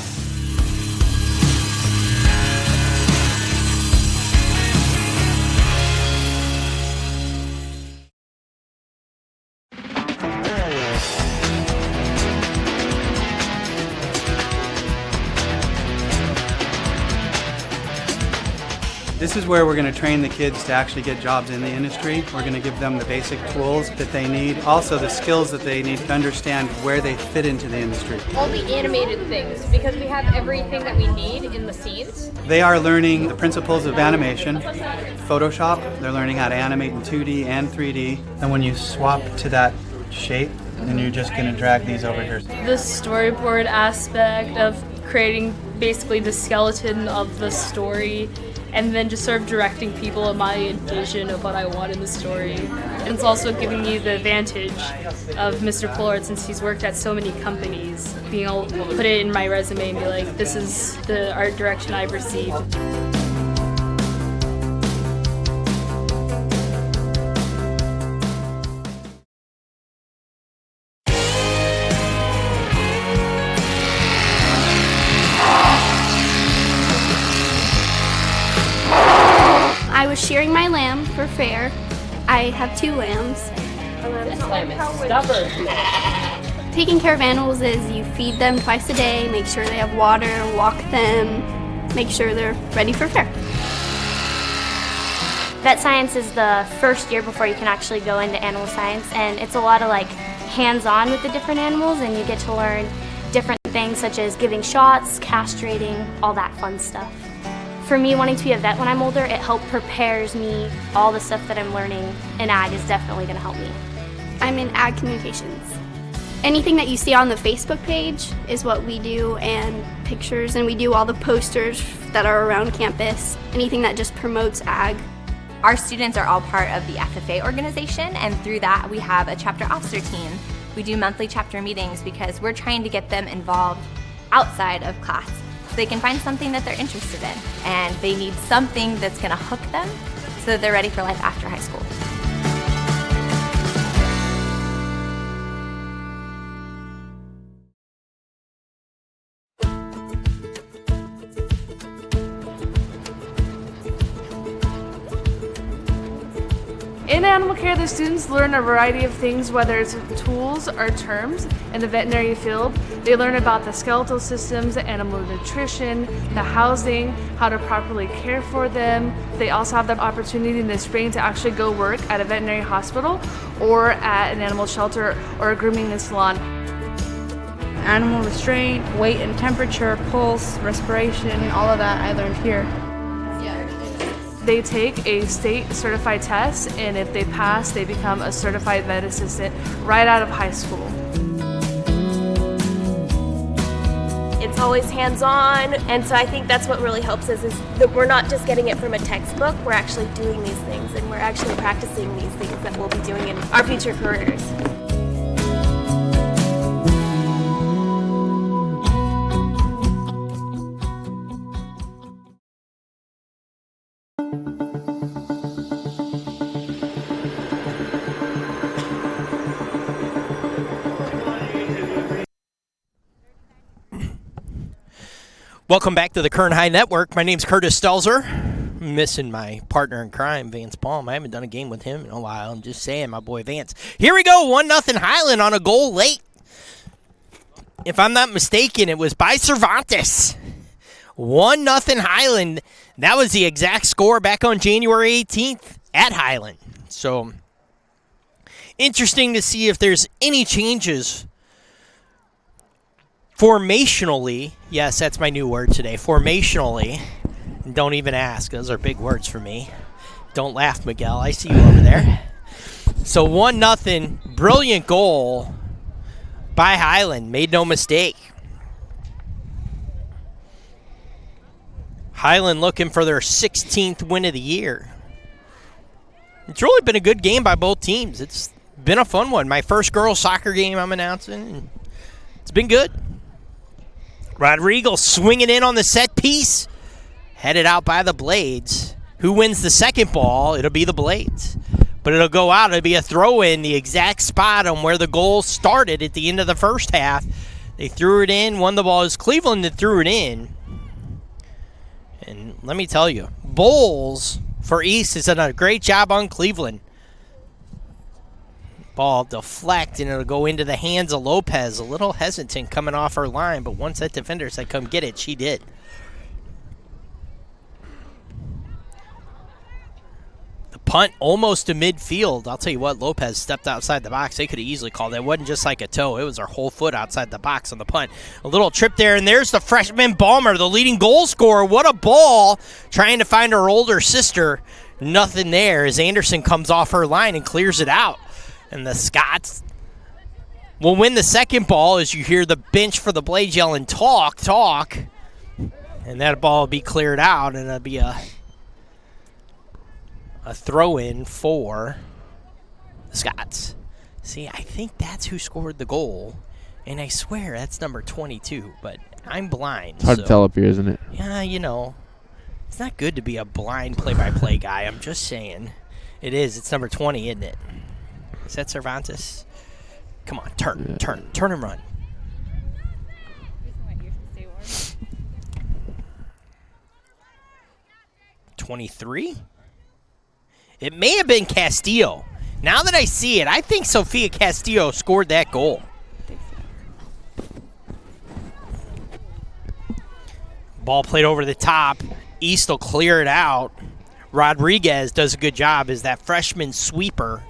This is where we're going to train the kids to actually get jobs in the industry. We're going to give them the basic tools that they need, also the skills that they need to understand where they fit into the industry. All the animated things, because we have everything that we need in the scenes. They are learning the principles of animation, Photoshop. They're learning how to animate in 2D and 3D. And when you swap to that shape, then you're just going to drag these over here. The storyboard aspect of creating basically the skeleton of the story, and then just sort of directing people in my vision of what I want in the story. And it's also giving me the advantage of Mr. Pollard, since he's worked at so many companies, being able to put it in my resume and be like, this is the art direction I've received. I was shearing my lamb for fair. I have 2 lambs. This lamb is stubborn. Taking care of animals is you feed them twice a day, make sure they have water, walk them, make sure they're ready for fair. Vet science is the first year before you can actually go into animal science, and it's a lot of like hands-on with the different animals, and you get to learn different things such as giving shots, castrating, all that fun stuff. For me, wanting to be a vet when I'm older, it prepares me. All the stuff that I'm learning in ag is definitely going to help me. I'm in ag communications. Anything that you see on the Facebook page is what we do, and pictures, and we do all the posters that are around campus, anything that just promotes ag. Our students are all part of the FFA organization, and through that we have a chapter officer team. We do monthly chapter meetings because we're trying to get them involved outside of class. So they can find something that they're interested in, and they need something that's going to hook them so that they're ready for life after high school. In animal care, the students learn a variety of things, whether it's tools or terms. In the veterinary field, they learn about the skeletal systems, animal nutrition, the housing, how to properly care for them. They also have the opportunity in the spring to actually go work at a veterinary hospital or at an animal shelter or a grooming salon. Animal restraint, weight and temperature, pulse, respiration, all of that I learned here. They take a state certified test, and if they pass, they become a certified vet assistant right out of high school. It's always hands-on, and so I think that's what really helps us is that we're not just getting it from a textbook, we're actually doing these things, and we're actually practicing these things that we'll be doing in our future careers. Welcome back to the Kern High Network. My name's Curtis Stelzer. I'm missing my partner in crime, Vance Palm. I haven't done a game with him in a while. I'm just saying, my boy Vance. Here we go, 1-0 Highland on a goal late. If I'm not mistaken, it was by Cervantes. 1-0 Highland. That was the exact score back on January 18th at Highland. So, interesting to see if there's any changes formationally. Yes, that's my new word today. Formationally. Don't even ask. Those are big words for me. Don't laugh, Miguel. I see you over there. So 1-0. Brilliant goal by Highland. Made no mistake. Highland looking for their 16th win of the year. It's really been a good game by both teams. It's been a fun one. My first girls soccer game I'm announcing. And it's been good. Rodrigo swinging in on the set piece. Headed out by the Blades. Who wins the second ball? It'll be the Blades. But it'll go out. It'll be a throw-in, the exact spot on where the goal started at the end of the first half. They threw it in, won the ball. It was Cleveland that threw it in. And let me tell you, Bowles for East has done a great job on Cleveland. Ball deflect, and it'll go into the hands of Lopez. A little hesitant coming off her line, but once that defender said, come get it, she did. The punt almost to midfield. I'll tell you what, Lopez stepped outside the box. They could have easily called it. It wasn't just like a toe. It was her whole foot outside the box on the punt. A little trip there, and there's the freshman Balmer, the leading goal scorer. What a ball. Trying to find her older sister. Nothing there as Anderson comes off her line and clears it out. And the Scots will win the second ball as you hear the bench for the Blades yelling, talk, talk. And that ball will be cleared out, and it'll be a throw-in for the Scots. See, I think that's who scored the goal, and I swear that's number 22, but I'm blind. It's hard to tell up here, isn't it? Yeah, you know, it's not good to be a blind play-by-play guy. I'm just saying. It is. It's number 20, isn't it? Is that Cervantes? Come on, turn and run. 23? It may have been Castillo. Now that I see it, I think Sofia Castillo scored that goal. Ball played over the top. East will clear it out. Rodriguez does a good job as that freshman sweeper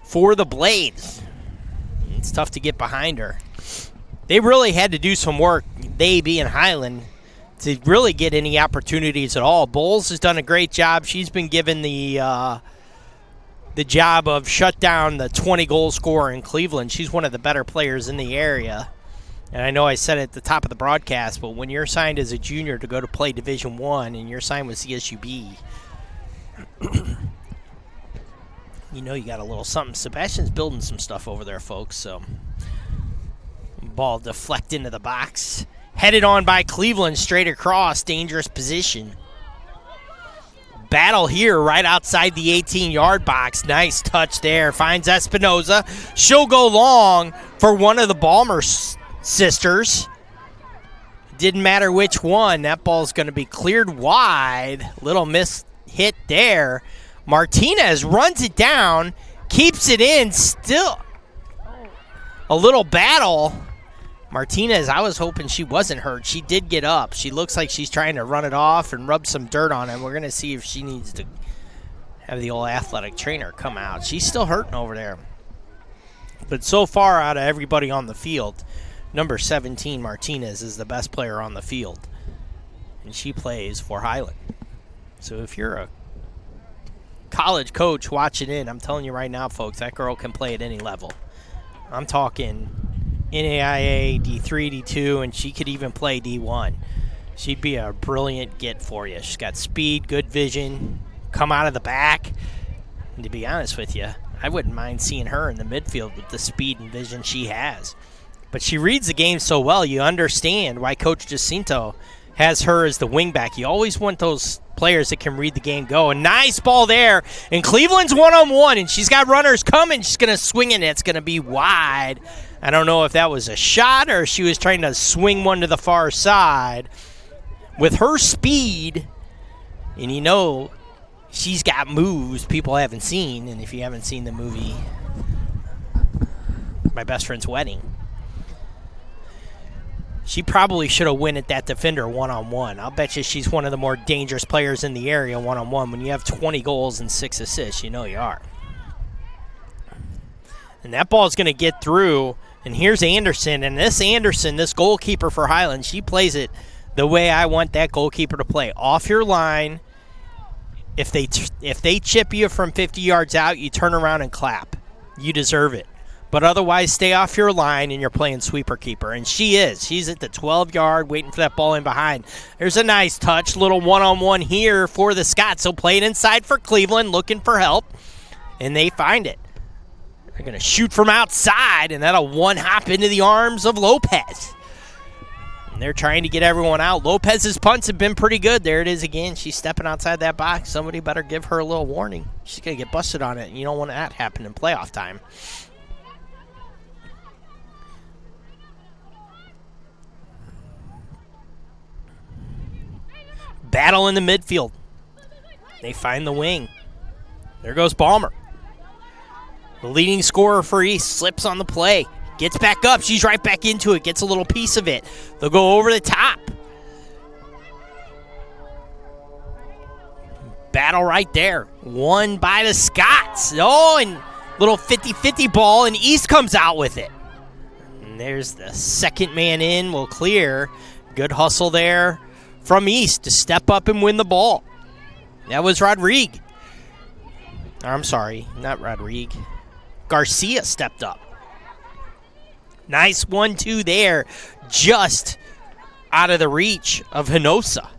for the Blades. It's tough to get behind her. They really had to do some work, they being Highland, to really get any opportunities at all. Bowles has done a great job. She's been given the job of shut down the 20-goal scorer in Cleveland. She's one of the better players in the area. And I know I said it at the top of the broadcast, but when you're signed as a junior to go to play Division I and you're signed with CSUB, you know you got a little something. Sebastian's building some stuff over there, folks. So ball deflect into the box. Headed on by Cleveland, straight across, dangerous position. Battle here right outside the 18-yard box. Nice touch there. Finds Espinoza. She'll go long for one of the Ballmer sisters. Didn't matter which one. That ball's going to be cleared wide. Little miss hit there. Martinez runs it down, keeps it in. Still a little battle. Martinez, I was hoping she wasn't hurt. She did get up. She looks like she's trying to run it off and rub some dirt on it. We're going to see if she needs to have the old athletic trainer come out. She's still hurting over there. But so far out of everybody on the field, number 17, Martinez, is the best player on the field. And she plays for Highland. So if you're a college coach watching in, I'm telling you right now, folks, that girl can play at any level. I'm talking NAIA, D3, D2, and she could even play D1. She'd be a brilliant get for you. She's got speed, good vision, come out of the back. And to be honest with you, I wouldn't mind seeing her in the midfield with the speed and vision she has. But she reads the game so well, you understand why Coach Jacinto has her as the wingback. You always want those players that can read the game go. A nice ball there, and Cleveland's one-on-one, and she's got runners coming. She's going to swing it, and it's going to be wide. I don't know if that was a shot or she was trying to swing one to the far side. With her speed, and you know she's got moves people haven't seen, and if you haven't seen the movie My Best Friend's Wedding, she probably should have won at that defender one-on-one. I'll bet you she's one of the more dangerous players in the area one-on-one. When you have 20 goals and 6 assists, you know you are. And that ball's going to get through. And here's Anderson. And this goalkeeper for Highland, she plays it the way I want that goalkeeper to play. Off your line. If they chip you from 50 yards out, you turn around and clap. You deserve it. But otherwise, stay off your line, and you're playing sweeper keeper. And she is. She's at the 12-yard, waiting for that ball in behind. There's a nice touch, little one-on-one here for the Scots. So play it inside for Cleveland, looking for help, and they find it. They're going to shoot from outside, and that'll one-hop into the arms of Lopez. And they're trying to get everyone out. Lopez's punts have been pretty good. There it is again. She's stepping outside that box. Somebody better give her a little warning. She's going to get busted on it, and you don't want that to happen in playoff time. Battle in the midfield. They find the wing. There goes Ballmer. The leading scorer for East slips on the play. Gets back up. She's right back into it. Gets a little piece of it. They'll go over the top. Battle right there. Won by the Scots. Oh, and little 50-50 ball, and East comes out with it. And there's the second man in. Will clear. Good hustle there from East to step up and win the ball. That was Rodrigue. I'm sorry, not Rodrigue. Garcia stepped up. Nice 1-2 there, just out of the reach of Hinosa.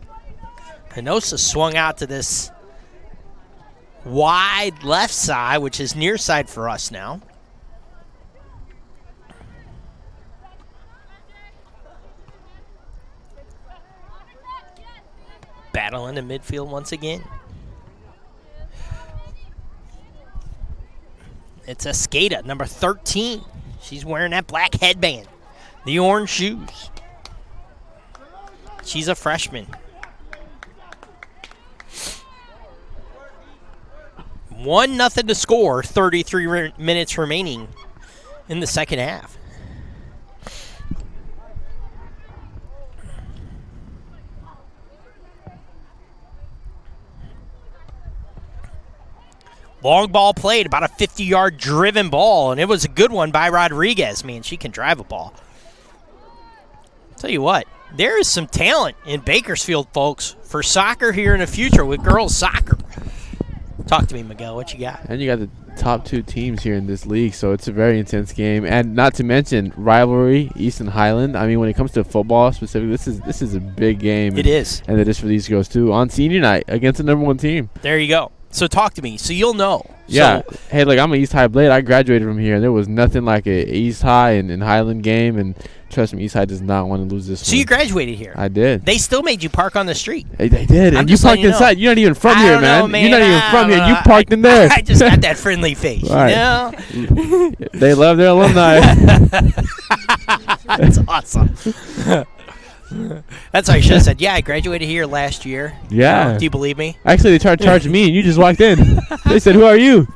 Hinosa swung out to this wide left side, which is near side for us now. Battle in the midfield once again. It's Escada, number 13. She's wearing that black headband, the orange shoes. She's a freshman. 1-0 to score, 33 minutes remaining in the second half. Long ball played, about a 50-yard driven ball, and it was a good one by Rodriguez. Man, she can drive a ball. Tell you what, there is some talent in Bakersfield, folks, for soccer here in the future with girls soccer. Talk to me, Miguel. What you got? And you got the top two teams here in this league, so it's a very intense game. And not to mention rivalry, East and Highland. I mean, when it comes to football specifically, this is a big game. It is. And it is for these girls, too, on senior night against the number one team. There you go. So talk to me. So you'll know Yeah. Hey, look, I'm an East High Blade. I graduated from here, and there was nothing like a East High and Highland game. And trust me, East High does not want to lose this one. So you graduated here? I did. They still made you park on the street. They did. And you parked inside. You're not even from here, man. You're not even from here. You parked in there. I just got that friendly face, you know? They love their alumni. That's awesome. That's what I should have said. Yeah, I graduated here last year. Yeah. Do you believe me? Actually, they tried charging me, and you just walked in. They said, "Who are you?"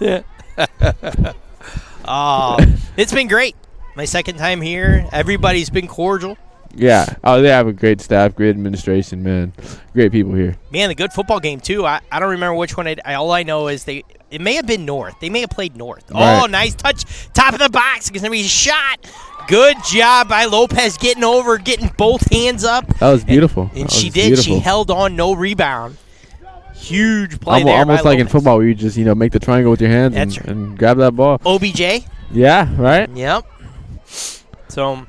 It's been great. My second time here. Everybody's been cordial. Yeah. Oh, they have a great staff, great administration, man. Great people here. Man, the good football game, too. I don't remember which one. All I know is it may have been North. They may have played North. Right. Oh, nice touch. Top of the box. It's going to be a shot. Good job by Lopez getting over, getting both hands up. That was beautiful. And she did. Beautiful. She held on, no rebound. Huge play there. Almost by like Lopez. in football where you just, make the triangle with your hands and grab that ball. OBJ? Yeah, right? Yep. So,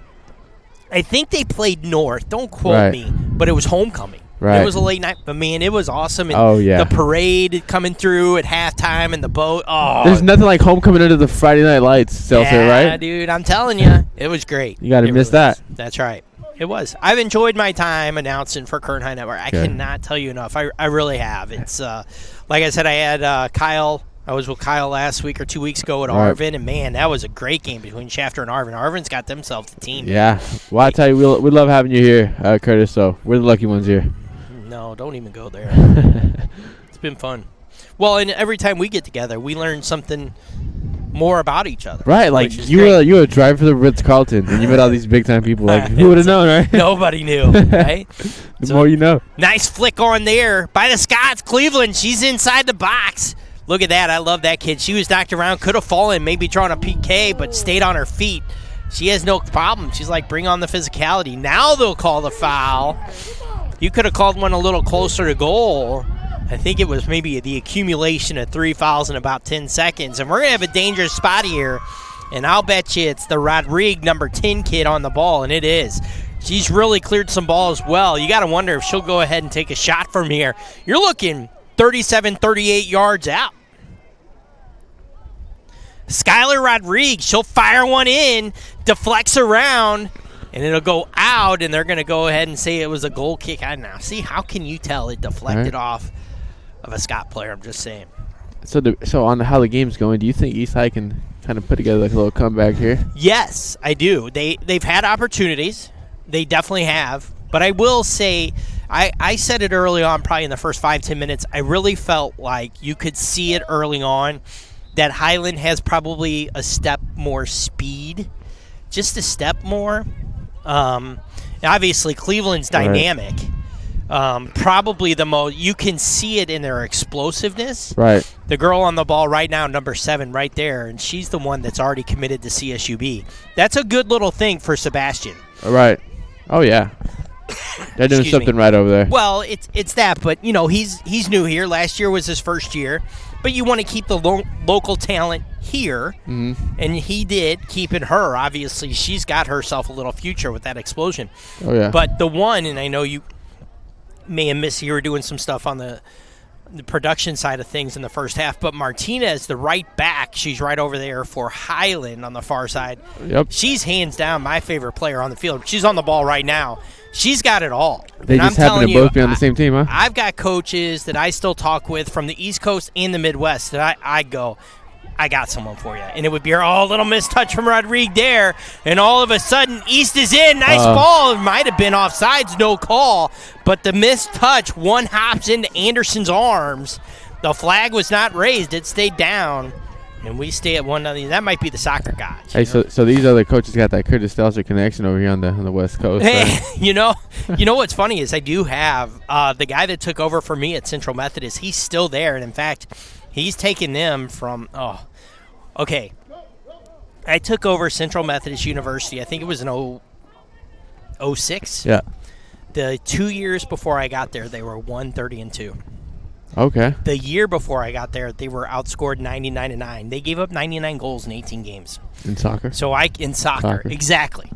I think they played North. Don't quote me, but it was homecoming. Right. It was a late night, but man, it was awesome. And Oh, yeah. the parade coming through at halftime and the boat. Oh, There's nothing like homecoming under the Friday Night Lights, Seltzer, yeah, right? dude, I'm telling you, it was great. You got to miss that. That's right. It was. I've enjoyed my time announcing for Kern High Network. I cannot tell you enough. I really have. It's like I said, I had Kyle. I was with Kyle last week or 2 weeks ago at Right. Arvin, and man, that was a great game between Shafter and Arvin. Arvin's got themselves a team. Yeah. Well, I tell you, we love having you here, Curtis, so we're the lucky ones here. No, don't even go there. It's been fun. Well, and every time we get together, we learn something more about each other. Right, like which is you great. were driving for the Ritz-Carlton, and you met all these big-time people. Like, who would have known, right? Nobody knew, right? The more you know. Nice flick on there by the Scots. Cleveland, she's inside the box. Look at that. I love that kid. She was knocked around, could have fallen, maybe drawn a PK, but stayed on her feet. She has no problem. She's like, bring on the physicality. Now they'll call the foul. You could have called one a little closer to goal. I think it was maybe the accumulation of 3 fouls in about 10 seconds. And we're going to have a dangerous spot here. And I'll bet you it's the Rodrigue number 10 kid on the ball, and it is. She's really cleared some balls well. You got to wonder if she'll go ahead and take a shot from here. You're looking 37, 38 yards out. Skylar Rodrigue, she'll fire one in, deflects around, and it'll go out, and they're going to go ahead and say it was a goal kick. I don't know. See, how can you tell it deflected off of a Scott player? I'm just saying. So on how the game's going, do you think East High can kind of put together like a little comeback here? Yes, I do. They've had opportunities. They definitely have. But I will say, I said it early on, probably in the first 5-10 minutes, I really felt like you could see it early on that Highland has probably a step more speed, just a step more. Obviously, Cleveland's dynamic. Probably the most, you can see it in their explosiveness. Right. The girl on the ball right now, number 7, right there, and she's the one that's already committed to CSUB. That's a good little thing for Sebastian. Right. Oh, yeah. They're doing something right over there. Well, it's that, but, he's new here. Last year was his first year. But you want to keep the local talent here, and he did, keeping her. Obviously, she's got herself a little future with that explosion. Oh, yeah. But the one, and I know you may have missed, you were doing some stuff on the production side of things in the first half, but Martinez, the right back, she's right over there for Highland on the far side. Yep. She's hands down my favorite player on the field. She's on the ball right now. She's got it all. They just happen to both be on the same team, huh? I've got coaches that I still talk with from the East Coast and the Midwest that I go, I got someone for you. And it would be a little mistouch from Rodrigue there. And all of a sudden, East is in. Nice ball. It might have been offsides, no call. But the missed touch, one hops into Anderson's arms. The flag was not raised. It stayed down. And we stay at 1-0. That might be the soccer gods. Hey, so these other coaches got that Curtis Stelzer connection over here on the West Coast. Hey, right? you know what's funny is I do have the guy that took over for me at Central Methodist. He's still there, and in fact, he's taken them from. Okay. I took over Central Methodist University. I think it was in 06. Yeah. The 2 years before I got there, they were 130-2. Okay. The year before I got there, they were outscored 99-9. They gave up 99 goals in 18 games. In soccer? In soccer, exactly.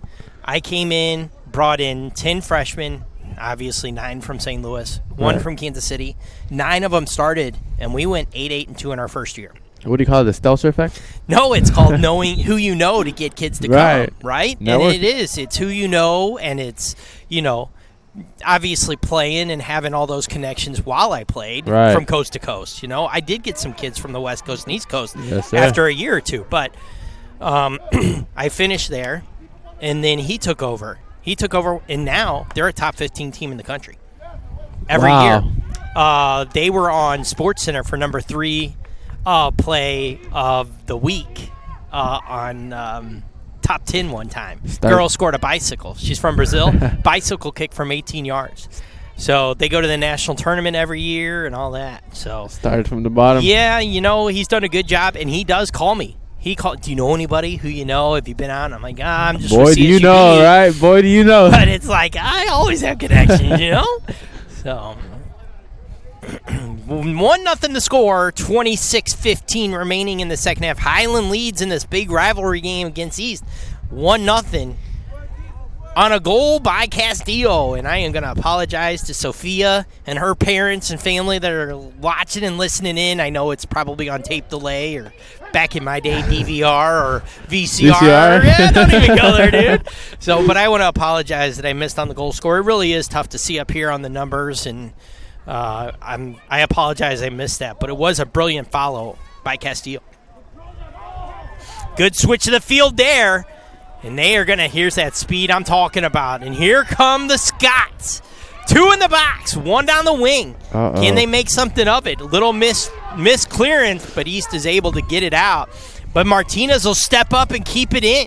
I came in, brought in 10 freshmen, obviously 9 from St. Louis, 1 from Kansas City. 9 of them started, and we went 8-8-2 in our first year. What do you call it? The Stelzer effect? No, it's called knowing who you know to get kids to come, right? Network. And it is. It's who you know, and it's, obviously playing and having all those connections while I played from coast to coast. I did get some kids from the West Coast and East Coast after a year or two, but I finished there, and then he took over. And now they're a top 15 team in the country every year. They were on SportsCenter for number 3 play of the week on top 10 one time. Girl scored a bicycle. She's from Brazil. Bicycle kick from 18 yards. So they go to the national tournament every year and all that. So started from the bottom. Yeah, he's done a good job, and he does call me. Do you know anybody who you know? Have you been out? And I'm like, I'm just Boy, do you know, right? Boy, do you know. But it's like, I always have connections, So 1-0 to score, 26-15 remaining in the second half. Highland leads in this big rivalry game against East, 1-0 on a goal by Castillo. And I am going to apologize to Sophia and her parents and family that are watching and listening in. I know it's probably on tape delay or back in my day, DVR or VCR. Yeah, don't even go there, dude. But I want to apologize that I missed on the goal score. It really is tough to see up here on the numbers, and I apologize I missed that, but it was a brilliant follow by Castillo. Good switch of the field there, and they are going to, here's that speed I'm talking about, and here come the Scots. 2 in the box, 1 down the wing. Can they make something of it? Little miss clearance, but East is able to get it out. But Martinez will step up and keep it in.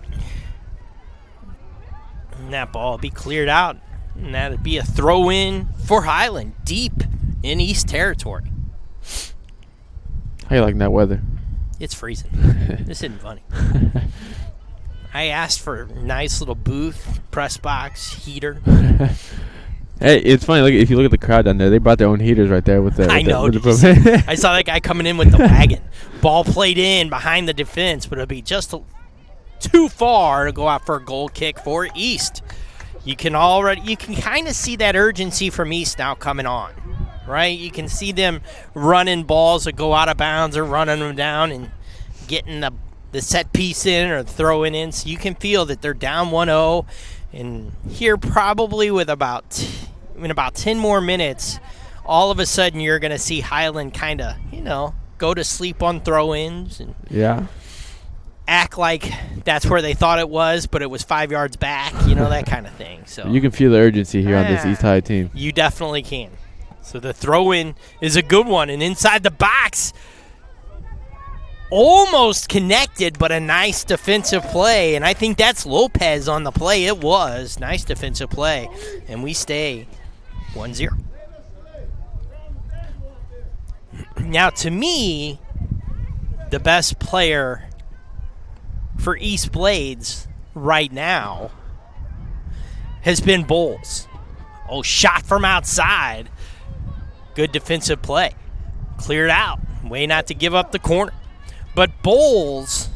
And that ball will be cleared out. And that would be a throw-in for Highland, deep in East territory. How you liking that weather? It's freezing. This isn't funny. I asked for a nice little booth, press box, heater. Hey, it's funny. Look, if you look at the crowd down there, they brought their own heaters right there with the. I know. I saw that guy coming in with the wagon. Ball played in behind the defense, but it'll be just too far to go out for a goal kick for East. You can kind of see that urgency from East now coming on, right? You can see them running balls that go out of bounds or running them down and getting the set piece in or throwing in. So you can feel that they're down 1-0. And here probably with about 10 more minutes, all of a sudden you're going to see Highland kind of, go to sleep on throw-ins and act like that's where they thought it was, but it was 5 yards back, that kind of thing. So you can feel the urgency here on this East High team. You definitely can. So the throw-in is a good one, and inside the box, almost connected, but a nice defensive play, and I think that's Lopez on the play. It was nice defensive play, and we stay 1-0. Now, to me, the best player for East Blades right now has been Bowles. Oh, shot from outside. Good defensive play. Cleared out. Way not to give up the corner. But Bowles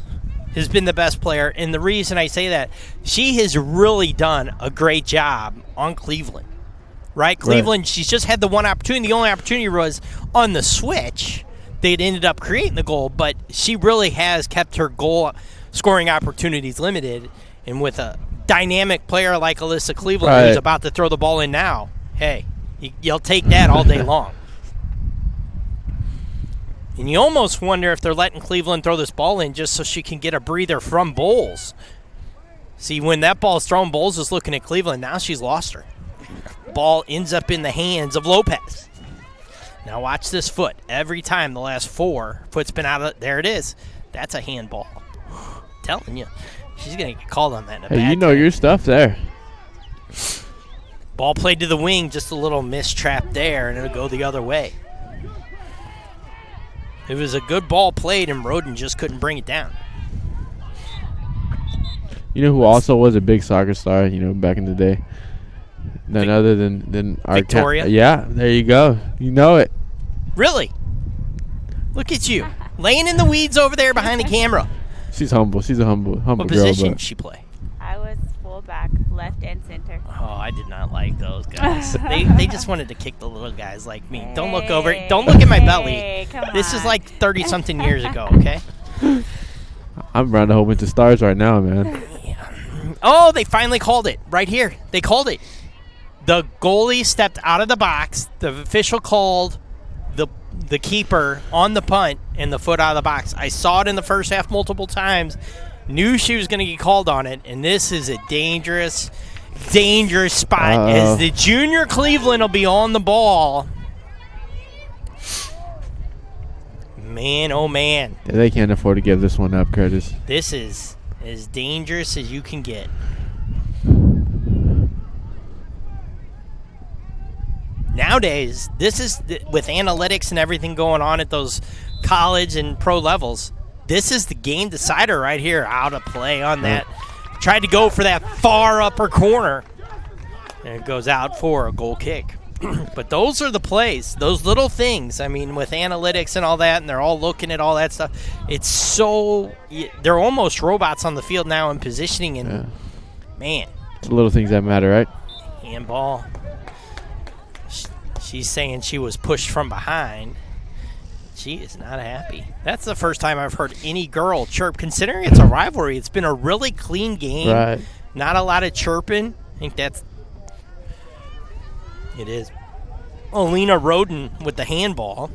has been the best player, and the reason I say that, she has really done a great job on Cleveland, right? Cleveland, she's just had the one opportunity. The only opportunity was on the switch. They'd ended up creating the goal, but she really has kept her goal scoring opportunities limited, and with a dynamic player like Alyssa Cleveland who's about to throw the ball in now, hey, you'll take that all day long. And you almost wonder if they're letting Cleveland throw this ball in just so she can get a breather from Bowles. See, when that ball's thrown, Bowles is looking at Cleveland. Now she's lost her. Ball ends up in the hands of Lopez. Now watch this foot. Every time the last 4, foot's been out of there it is. That's a handball. I'm telling you. She's going to get called on that in a bad you know your stuff there. Ball played to the wing, just a little mistrap there, and it'll go the other way. It was a good ball played, and Roden just couldn't bring it down. You know who also was a big soccer star, back in the day? None other than our Victoria? Yeah, there you go. You know it. Really? Look at you. Laying in the weeds over there behind the camera. She's humble. She's a humble What girl. position did she play? I was fullback. left, and center. Oh, I did not like those guys. they just wanted to kick the little guys like me. Don't look over. Don't look at my belly. This is like 30-something years ago, okay? I'm around a whole bunch of stars right now, man. Oh, they finally called it right here. They called it. The goalie stepped out of the box. The official called the keeper on the punt and the foot out of the box. I saw it in the first half multiple times. Knew she was going to get called on it, and this is a dangerous spot as the junior Cleveland will be on the ball. Man, oh man. Yeah, they can't afford to give this one up, Curtis. This is as dangerous as you can get. Nowadays, this is with analytics and everything going on at those college and pro levels. This is the game decider right here. Out of play on that. Tried to go for that far upper corner. And it goes out for a goal kick. But those are the plays, those little things. I mean, with analytics and all that, and they're all looking at all that stuff. It's so – they're almost robots on the field now in positioning. And, man. It's the little things that matter, right? Handball. She's saying she was pushed from behind. She is not happy. That's the first time I've heard any girl chirp. Considering it's a rivalry, it's been a really clean game. Right. Not a lot of chirping. I think it is. Alina Roden with the handball,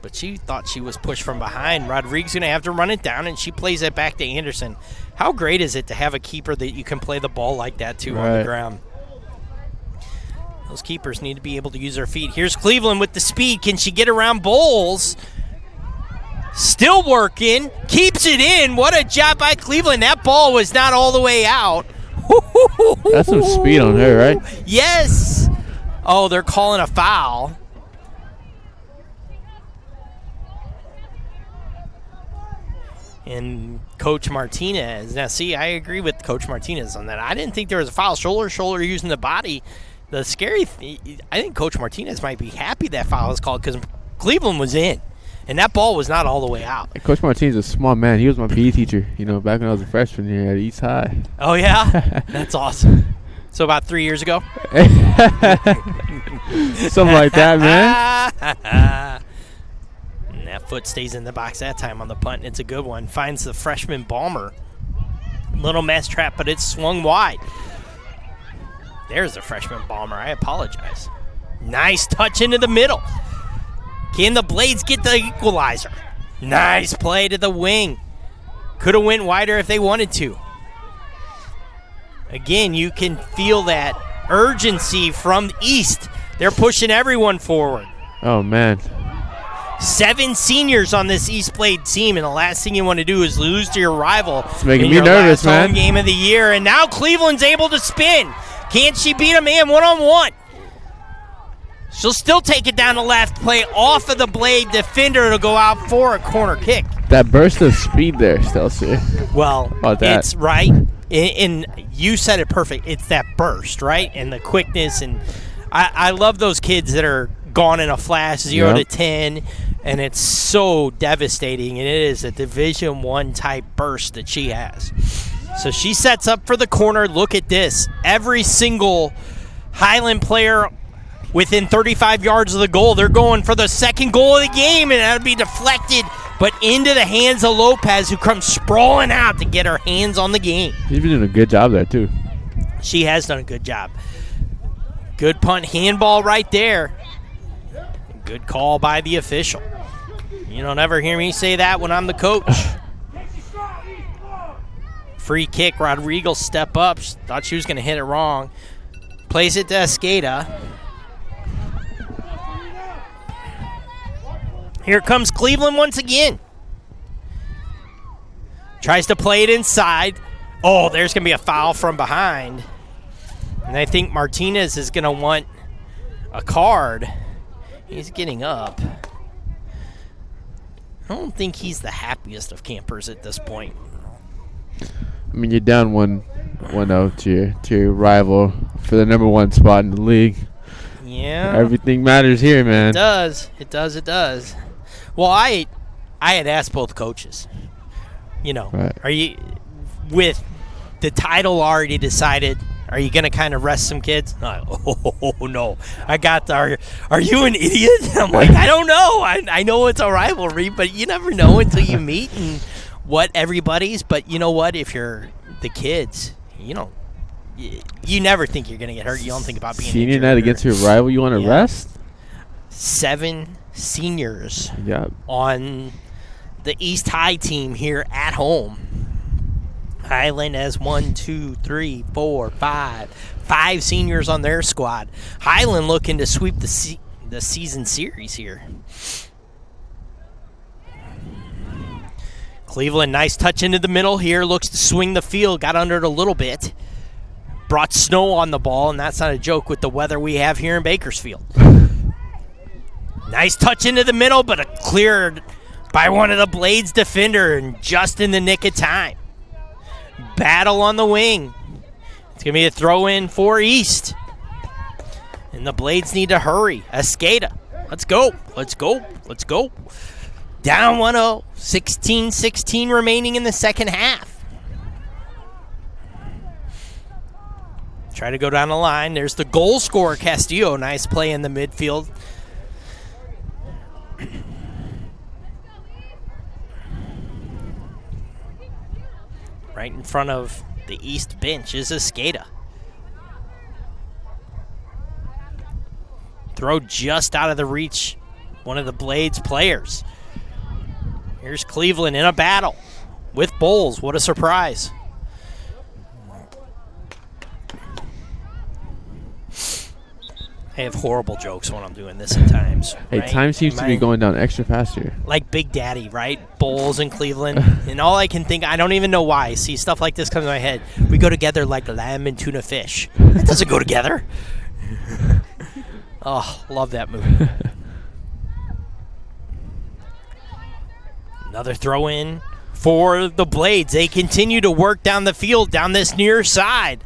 but she thought she was pushed from behind. Rodriguez going to have to run it down, and she plays it back to Anderson. How great is it to have a keeper that you can play the ball like that to on the ground? Those keepers need to be able to use their feet. Here's Cleveland with the speed. Can she get around Bowles? Still working. Keeps it in. What a job by Cleveland. That ball was not all the way out. That's some speed on her, right? Yes. Oh, they're calling a foul. And Coach Martinez. Now, see, I agree with Coach Martinez on that. I didn't think there was a foul. Shoulder using the body. The scary thing, I think Coach Martinez might be happy that foul was called because Cleveland was in, and that ball was not all the way out. And Coach Martinez is a smart man. He was my PE teacher, back when I was a freshman here at East High. Oh, yeah? That's awesome. So about 3 years ago? Something like that, man. And that foot stays in the box that time on the punt. It's a good one. Finds the freshman Balmer. Little mess trap, but it's swung wide. There's the freshman Balmer. I apologize. Nice touch into the middle. Can the Blades get the equalizer? Nice play to the wing. Could have went wider if they wanted to. Again, you can feel that urgency from the East. They're pushing everyone forward. Oh, man. 7 seniors on this East Blade team, and the last thing you want to do is lose to your rival. It's making me your nervous, last man. home game of the year, and now Cleveland's able to spin. Can't she beat a man one-on-one? She'll still take it down the left, play off of the Blade defender to go out for a corner kick. That burst of speed there, Stelzer. Well, it's right. And you said it perfect. It's that burst, right? And the quickness. And I love those kids that are gone in a flash, 0 to 10. And it's so devastating. And it is a Division I type burst that she has. So she sets up for the corner. Look at this. Every single Highland player within 35 yards of the goal, they're going for the second goal of the game, and that'll be deflected, but into the hands of Lopez, who comes sprawling out to get her hands on the game. She's been doing a good job there, too. She has done a good job. Good punt handball right there. Good call by the official. You don't ever hear me say that when I'm the coach. Free kick, Rodriguez step up. Thought she was going to hit it wrong. Plays it to Escada. Here comes Cleveland once again. Tries to play it inside. Oh, there's going to be a foul from behind. And I think Martinez is going to want a card. He's getting up. I don't think he's the happiest of campers at this point. I mean, you're down 1-0 to your rival for the number 1 spot in the league. Yeah. Everything matters here, man. It does. It does. Well, I had asked both coaches, Right. are you, with the title already decided, Are you going to kind of rest some kids? Oh, no. I got the, are you an idiot? I'm like, I don't know. I know it's a rivalry, but you never know until you meet and what everybody's. But you know what? If you're the kids, you never think you're going to get hurt. You don't think about being Senior night against your rival, you want to rest? 7 seniors Yep. on the East High team here at home. Highland has 1, 2, 3, 4, 5. 5 seniors on their squad. Highland looking to sweep the season series here. Cleveland, nice touch into the middle here. Looks to swing the field. Got under it a little bit. Brought snow on the ball, and that's not a joke with the weather we have here in Bakersfield. Nice touch into the middle, but cleared by one of the Blades defender and just in the nick of time. Battle on the wing. It's going to be a throw-in for East. And the Blades need to hurry. Escada. Let's go. Let's go. Let's go. Down 1-0. 16-16 remaining in the second half. Try to go down the line. There's the goal scorer, Castillo. Nice play in the midfield. Right in front of the East bench is Escada. Throw just out of the reach. One of the Blades players. Here's Cleveland in a battle with Bowles. What a surprise. I have horrible jokes when I'm doing this at times. Hey, right? time seems to be going down extra fast here. Like Big Daddy, right? Bowles in Cleveland. And all I can think, I don't even know why. See, stuff like this comes to my head. We go together like lamb and tuna fish. That doesn't go together. Oh, love that movie. Another throw in for the Blades. They continue to work down the field, down this near side.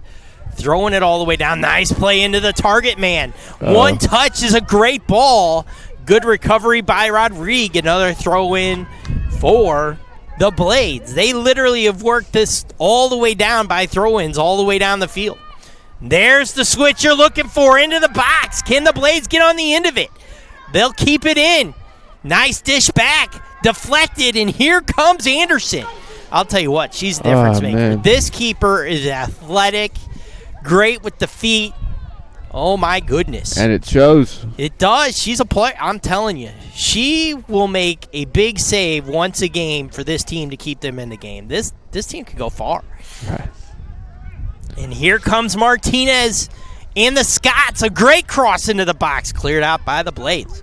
Throwing it all the way down. Nice play into the target man. One touch is a great ball. Good recovery by Rodrigue. Another throw in for the Blades. They literally have worked this all the way down by throw-ins all the way down the field. There's the switch you're looking for into the box. Can the Blades get on the end of it? They'll keep it in. Nice dish back. Deflected, and here comes Anderson. I'll tell you what, she's a difference maker. Man. This keeper is athletic. Great with the feet. Oh, my goodness. And it shows. It does. She's a player. I'm telling you. She will make a big save once a game for this team to keep them in the game. This team could go far. Right. And here comes Martinez and the Scots. A great cross into the box. Cleared out by the Blades.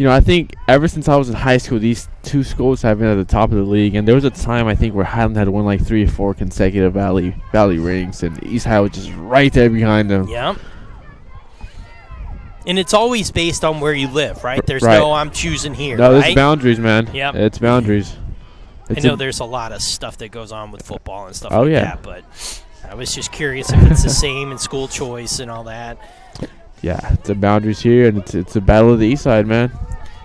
I think ever since I was in high school, these two schools have been at the top of the league. And there was a time, I think, where Highland had won like 3 or 4 consecutive Valley rings. And East High was just right there behind them. Yep. And it's always based on where you live, right? There's right. no I'm choosing here, No, right? there's boundaries, man. Yep. It's boundaries. I know there's a lot of stuff that goes on with football and stuff like that. But I was just curious if it's the same in school choice and all that. Yeah, it's the boundaries here, and it's a battle of the East Side, man.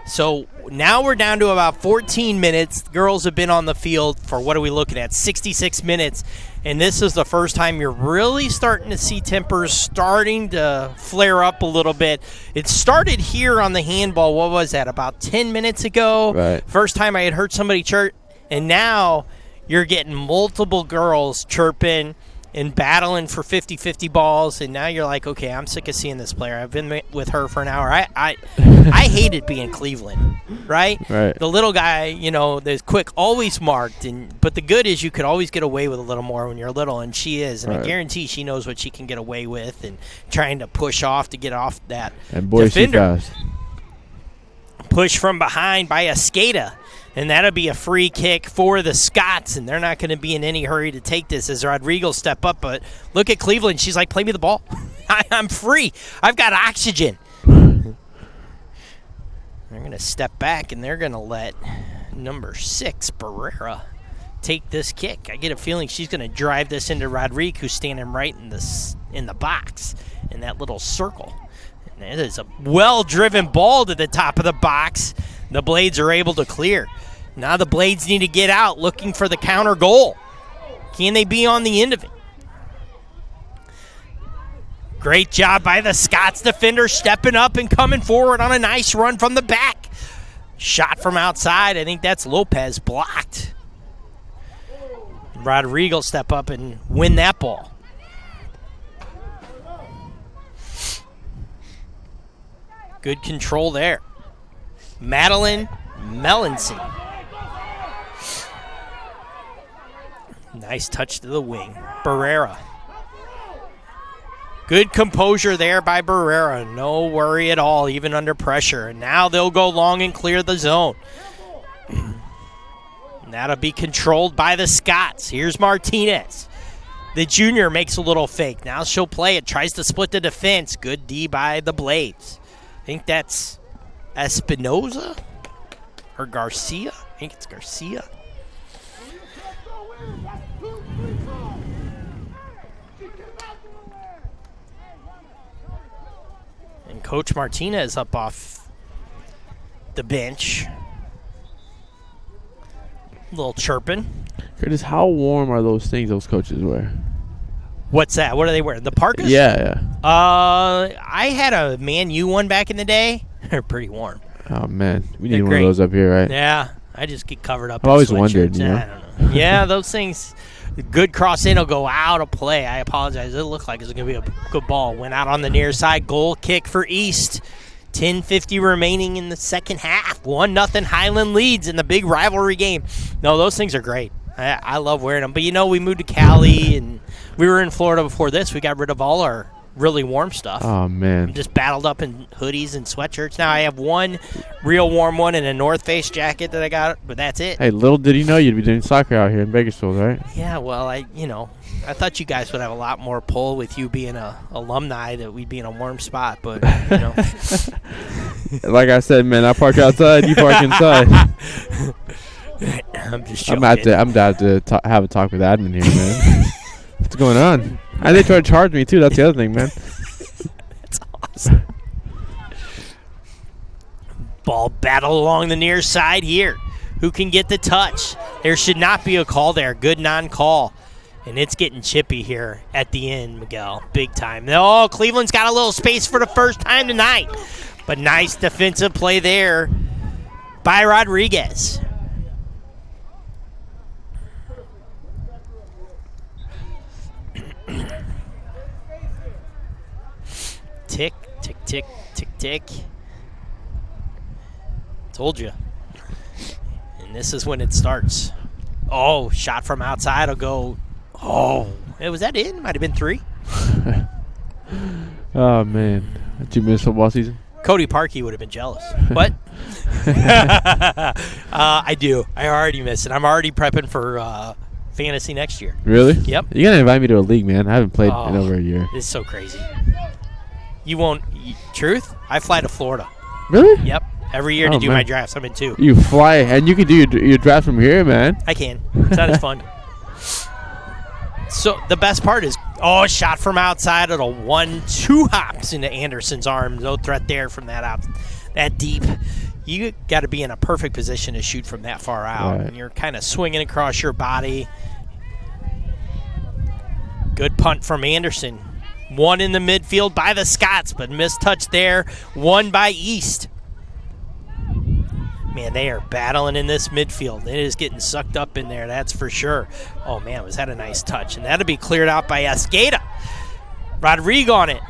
So now we're down to about 14 minutes. The girls have been on the field for, what are we looking at, 66 minutes. And this is the first time you're really starting to see tempers starting to flare up a little bit. It started here on the handball, what was that, about 10 minutes ago? Right. First time I had heard somebody chirp. And now you're getting multiple girls chirping and battling for 50-50 balls, and now you're like, okay, I'm sick of seeing this player. I've been with her for an hour. I hated being Cleveland, right? Right. The little guy, there's quick, always marked, but the good is you could always get away with a little more when you're little, and she is, and right. I guarantee she knows what she can get away with, and trying to push off to get off that And boy, defender. she fast. Push from behind by Escada. And that'll be a free kick for the Scots, and they're not going to be in any hurry to take this as Rodrigo step up. But look at Cleveland. She's like, play me the ball. I'm free. I've got oxygen. They're going to step back, and they're going to let number 6, Barrera, take this kick. I get a feeling she's going to drive this into Rodrigue, who's standing right in the box in that little circle. And it is a well-driven ball to the top of the box. The Blades are able to clear. Now the Blades need to get out looking for the counter goal. Can they be on the end of it? Great job by the Scots defender, stepping up and coming forward on a nice run from the back. Shot from outside. I think that's Lopez, blocked. Rodrigo step up and win that ball. Good control there. Madeline Melanson. Nice touch to the wing. Barrera. Good composure there by Barrera. No worry at all, even under pressure. And now they'll go long and clear the zone. And that'll be controlled by the Scots. Here's Martinez. The junior makes a little fake. Now she'll play it. Tries to split the defense. Good D by the Blades. I think that's Espinoza or Garcia. I think it's Garcia. And Coach Martinez up off the bench. A little chirping. Curtis, how warm are those things those coaches wear? What's that? What are they wearing? The parkas? Yeah. I had a Man U one back in the day. They're pretty warm. Oh, man. We They're need one great. of those up here, right? Yeah. I just get covered up I've in always sweatshirts. wondered, you know? I don't know. Yeah, those things. Good cross in will go out of play. I apologize. It looked like it was going to be a good ball. Went out on the near side. Goal kick for East. 10:50 remaining in the second half. 1-0 Highland leads in the big rivalry game. No, those things are great. I love wearing them. But, you know, we moved to Cali, and we were in Florida before this. We got rid of all our really warm stuff. Oh, man. I'm just battled up in hoodies and sweatshirts. Now I have one real warm one and a North Face jacket that I got, but that's it. Hey, little did you know you'd be doing soccer out here in Bakersfield, right? Yeah, well, I thought you guys would have a lot more pull with you being a alumni, that we'd be in a warm spot, but, you know. Like I said, man, I park outside, you park inside. I'm just joking. I'm down to have a talk with admin here, man. What's going on? And they try to charge me, too. That's the other thing, man. That's awesome. Ball battle along the near side here. Who can get the touch? There should not be a call there. Good non-call. And it's getting chippy here at the end, Miguel. Big time. Oh, Cleveland's got a little space for the first time tonight. But nice defensive play there by Rodriguez. Tick, tick, tick, tick, tick. Told you. And this is when it starts. Oh, shot from outside will go. Oh, was that it? Might have been 3. Oh, man. Did you miss football season? Cody Parkey would have been jealous. What? I do. I already miss it. I'm already prepping for fantasy next year. Really? Yep. You got to invite me to a league, man. I haven't played in over a year. It's so crazy. You won't. Truth? I fly to Florida. Really? Yep. Every year to do my drafts. I'm in 2. You fly, and you can do your draft from here, man. I can. It's not as fun. So the best part is, a shot from outside. It'll 1-2 hops into Anderson's arms. No threat there from that deep. You got to be in a perfect position to shoot from that far out. Right. And you're kind of swinging across your body. Good punt from Anderson. One in the midfield by the Scots, but missed touch there. One by East. Man, they are battling in this midfield. It is getting sucked up in there, that's for sure. Oh, man, was that a nice touch. And that'll be cleared out by Escada. Rodrigo on it.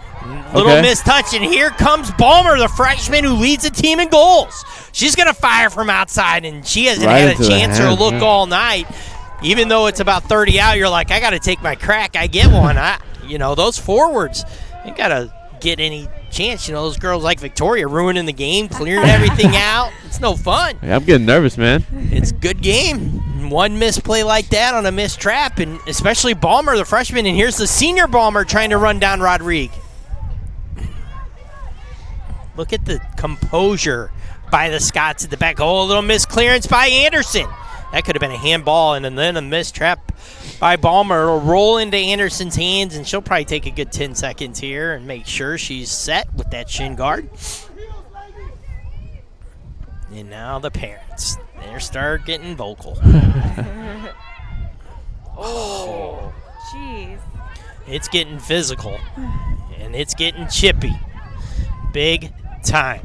Little missed touch, and here comes Balmer, the freshman who leads the team in goals. She's going to fire from outside, and she hasn't had a chance or a look all night. Even though it's about 30 out, you're like, I got to take my crack. I get one. Those forwards, they got to get any chance. Those girls like Victoria ruining the game, clearing everything out. It's no fun. Yeah, I'm getting nervous, man. It's a good game. One misplay like that on a missed trap, and especially Balmer, the freshman, and here's the senior Balmer trying to run down Rodrigue. Look at the composure by the Scots at the back. Oh, a little misclearance by Anderson. That could have been a handball, and then a missed trap by Balmer. It'll roll into Anderson's hands, and she'll probably take a good 10 seconds here and make sure she's set with that shin guard. And now the parents. They start getting vocal. Oh, jeez. It's getting physical. and it's getting chippy. Big time.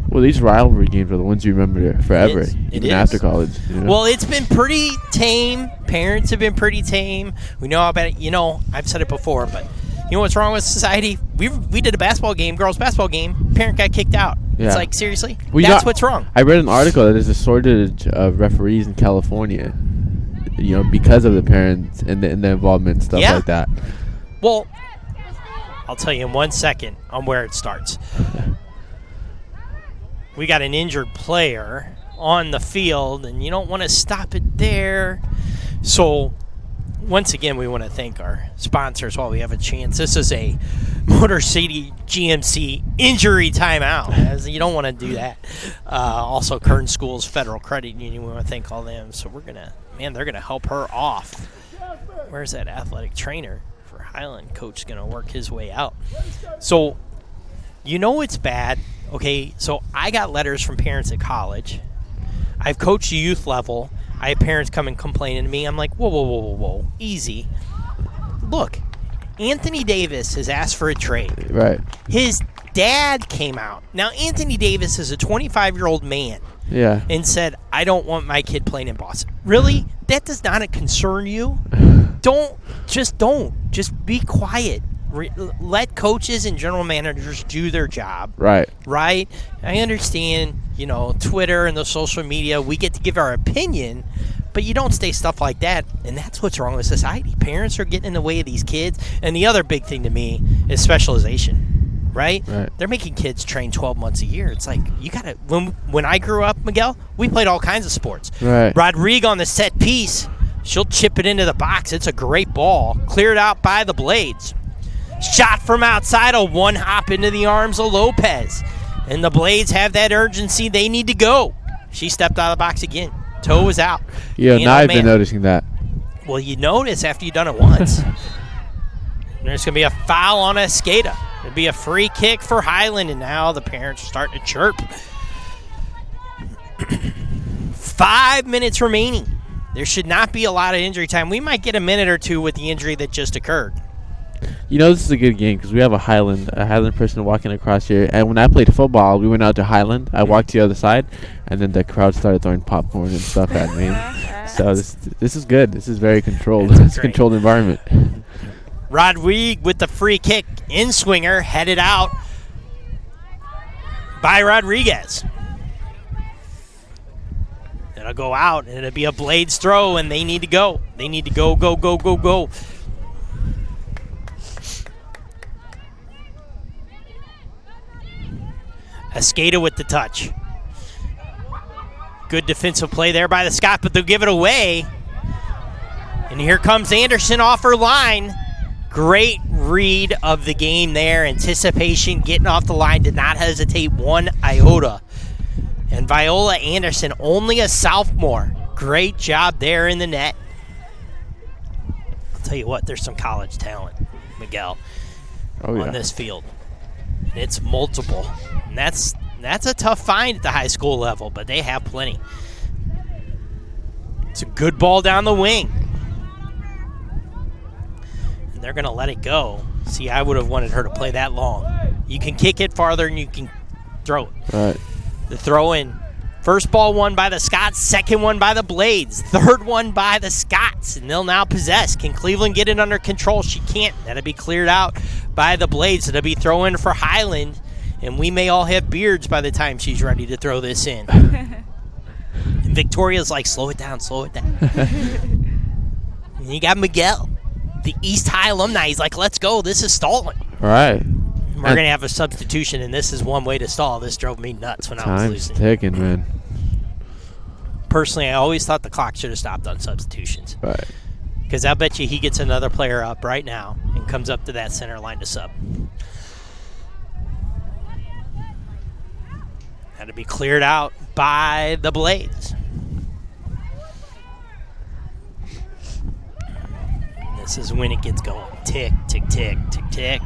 Well, these rivalry games are the ones you remember forever, even after college. You know? Well, it's been pretty tame. Parents have been pretty tame. We know about it. I've said it before, but you know what's wrong with society? We did a basketball game, girls' basketball game. Parent got kicked out. Yeah. It's like, seriously? That's what's wrong. I read an article that there's a shortage of referees in California, because of the parents and the involvement and stuff like that. Well, I'll tell you in 1 second on where it starts. We got an injured player on the field, and you don't want to stop it there. So, once again, we want to thank our sponsors while we have a chance. This is a Motor City GMC injury timeout, as you don't want to do that. Also, Kern Schools Federal Credit Union, we want to thank all them. So they're going to help her off. Where's that athletic trainer for Highland? Coach going to work his way out. So, it's bad. Okay, so I got letters from parents at college. I've coached youth level. I have parents come and complaining to me. I'm like, whoa, easy. Look, Anthony Davis has asked for a trade. Right. His dad came out. Now, Anthony Davis is a 25-year-old man. Yeah. And said, I don't want my kid playing in Boston. Really? That does not concern you? Don't. Just be quiet. Let coaches and general managers do their job. Right. Right? I understand, Twitter and the social media, we get to give our opinion, but you don't say stuff like that, and that's what's wrong with society. Parents are getting in the way of these kids, and the other big thing to me is specialization, right? They're making kids train 12 months a year. It's like, you got to, when I grew up, Miguel, we played all kinds of sports. Right. Rodrigue on the set piece, she'll chip it into the box. It's a great ball. Cleared out by the Blades. Shot from outside, a one hop into the arms of Lopez. And the Blades have that urgency. They need to go. She stepped out of the box again. Toe was out. Yeah, now I've been noticing that. Well, you notice after you've done it once. There's going to be a foul on Escada. It'll be a free kick for Highland, and now the parents are starting to chirp. 5 minutes remaining. There should not be a lot of injury time. We might get a minute or two with the injury that just occurred. This is a good game because we have a Highland person walking across here. And when I played football, we went out to Highland. I walked to the other side, and then the crowd started throwing popcorn and stuff at me. So this is good. This is very controlled. It's a controlled environment. Rodrigue with the free kick. In-swinger headed out by Rodriguez. It'll go out, and it'll be a Blades throw, and they need to go. They need to go. Escada with the touch. Good defensive play there by the Scott, but they'll give it away. And here comes Anderson off her line. Great read of the game there. Anticipation, getting off the line, did not hesitate one iota. And Viola Anderson, only a sophomore. Great job there in the net. I'll tell you what, there's some college talent, Miguel, on this field. And it's multiple. And that's a tough find at the high school level, but they have plenty. It's a good ball down the wing. And they're going to let it go. See, I would have wanted her to play that long. You can kick it farther and you can throw it. Right. The throw in. First ball won by the Scots, second one by the Blades, third one by the Scots, and they'll now possess. Can Cleveland get it under control? She can't. That'll be cleared out by the Blades. It'll be throw in for Highland, and we may all have beards by the time she's ready to throw this in. And Victoria's like, slow it down. And you got Miguel, the East High alumni. He's like, let's go. This is stalling. All right. We're going to have a substitution, and this is one way to stall. This drove me nuts when I was losing. Time's ticking, man. Personally, I always thought the clock should have stopped on substitutions. Right. Because I bet you he gets another player up right now and comes up to that center line to sub. Had to be cleared out by the Blades. This is when it gets going. Tick, tick, tick, tick, tick.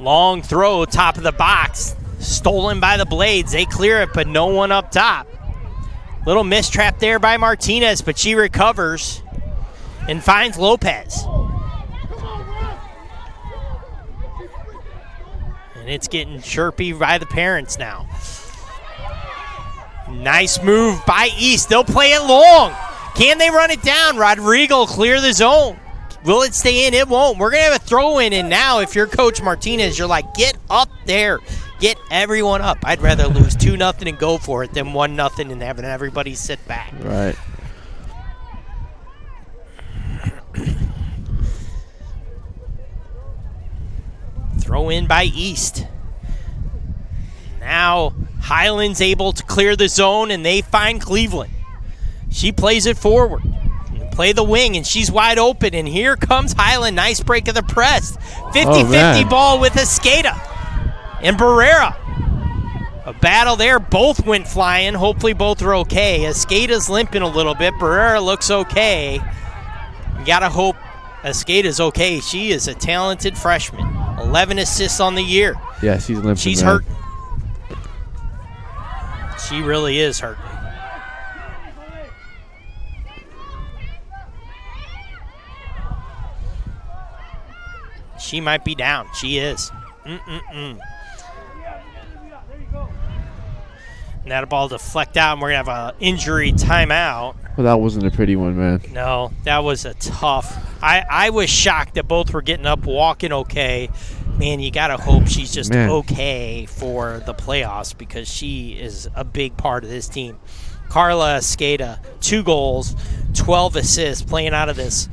Long throw, top of the box. Stolen by the Blades. They clear it, but no one up top. Little mistrap there by Martinez, but she recovers. and finds Lopez. And it's getting chirpy by the parents now. Nice move by East. They'll play it long. Can they run it down? Rodrigo clear the zone. Will it stay in? It won't. We're going to have a throw in, and now if you're Coach Martinez, you're like, get up there. Get everyone up. I'd rather lose 2-0 and go for it than 1-0 and having everybody sit back. Right. Throw in by East. Now Highland's able to clear the zone, and they find Cleveland. She plays it forward. Play the wing, and she's wide open, and here comes Highland. Nice break of the press. 50-50 ball with Escada and Barrera. A battle there. Both went flying. Hopefully both are okay. Escada's limping a little bit. Barrera looks okay. You got to hope Escada's okay. She is a talented freshman. 11 assists on the year. Yeah, she's limping. She's hurting. She really is hurting. She might be down. She is. And that ball deflect out, and we're going to have an injury timeout. Well, that wasn't a pretty one, man. No, that was a tough. I was shocked that both were getting up, walking okay. Man, you got to hope she's just okay for the playoffs because she is a big part of this team. Carla Escada, 2 goals, 12 assists, playing out of this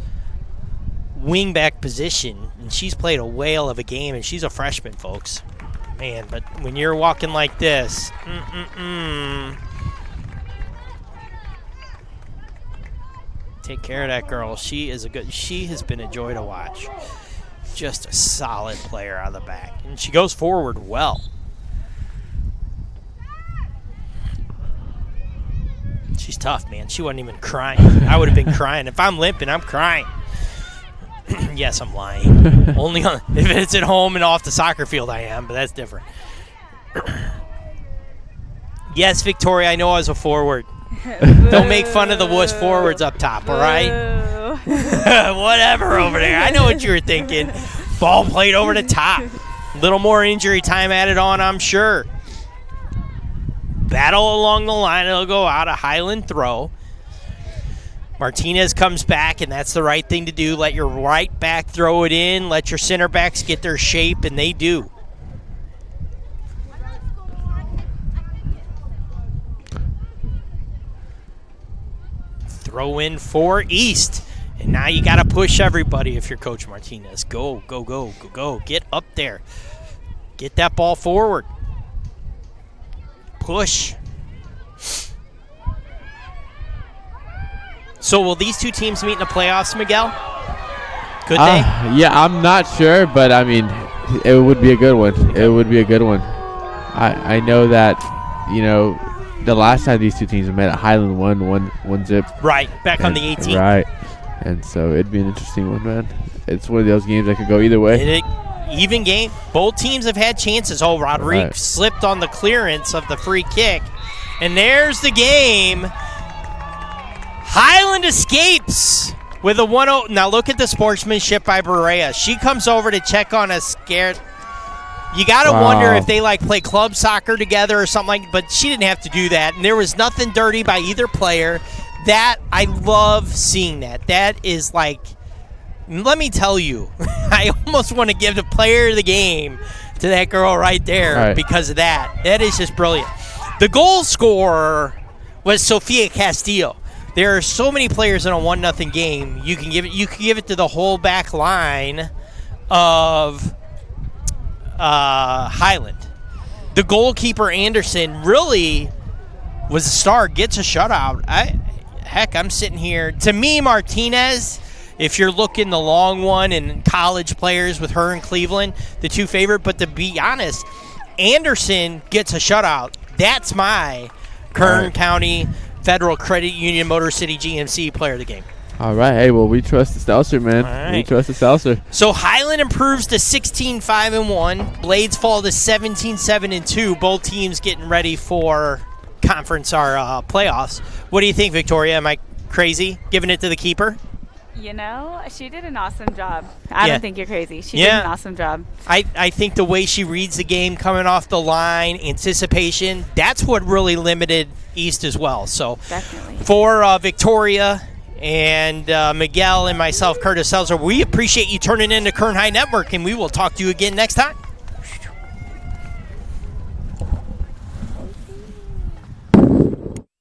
wingback position, and she's played a whale of a game, and she's a freshman, folks. Man, but when you're walking like this, take care of that girl. She has been a joy to watch. Just a solid player out of the back, and she goes forward well. She's tough, man. She wasn't even crying. I would have been crying. If I'm limping, I'm crying. Yes, I'm lying. Only if it's at home and off the soccer field I am, but that's different. Yes, Victoria, I know I was a forward. Don't make fun of the wuss forwards up top, all right? Whatever over there. I know what you were thinking. Ball played over the top. A little more injury time added on, I'm sure. Battle along the line. It'll go out. A Highland throw. Martinez comes back, and that's the right thing to do. Let your right back throw it in. Let your center backs get their shape, and they do. Throw in for East. And now you got to push everybody if you're Coach Martinez. Go, go, go, go, go. Get up there. Get that ball forward. Push. So will these two teams meet in the playoffs, Miguel? Could they? Yeah, I'm not sure, but I mean, it would be a good one. It would be a good one. I know that, you know, the last time these two teams met at Highland won 1-0. Right, back on the 18th. Right, and so it'd be an interesting one, man. It's one of those games that could go either way. Even game. Both teams have had chances. Oh, Rodriguez slipped on the clearance of the free kick. And there's the game. Highland escapes with a 1-0. Now look at the sportsmanship by Berea. She comes over to check on a scared. You got to wonder if they like play club soccer together or something like. But she didn't have to do that, and there was nothing dirty by either player. That I love seeing that. That is like, let me tell you, I almost want to give the player of the game to that girl right there because of that. That is just brilliant. The goal scorer was Sofia Castillo. There are so many players in a 1-0 game. You can give it to the whole back line of Highland. The goalkeeper Anderson really was a star. Gets a shutout. I'm sitting here. To me, Martinez, if you're looking the long one and college players with her in Cleveland, the two favorite. But to be honest, Anderson gets a shutout. That's my Kern County Federal Credit Union Motor City GMC player of the game. All right. Hey, well, we trust the Seltzer, man. We trust the Seltzer. So Highland improves to 16-5-1. Blades fall to 17-7-2. Both teams getting ready for conference or playoffs. What do you think, Victoria? Am I crazy giving it to the keeper? You know, she did an awesome job. I Yeah. don't think you're crazy. She Yeah. did an awesome job. I think the way she reads the game coming off the line, anticipation, that's what really limited East as well. So Definitely. for Victoria and Miguel and myself, Curtis Seltzer, we appreciate you turning in to Kern High Network, and we will talk to you again next time.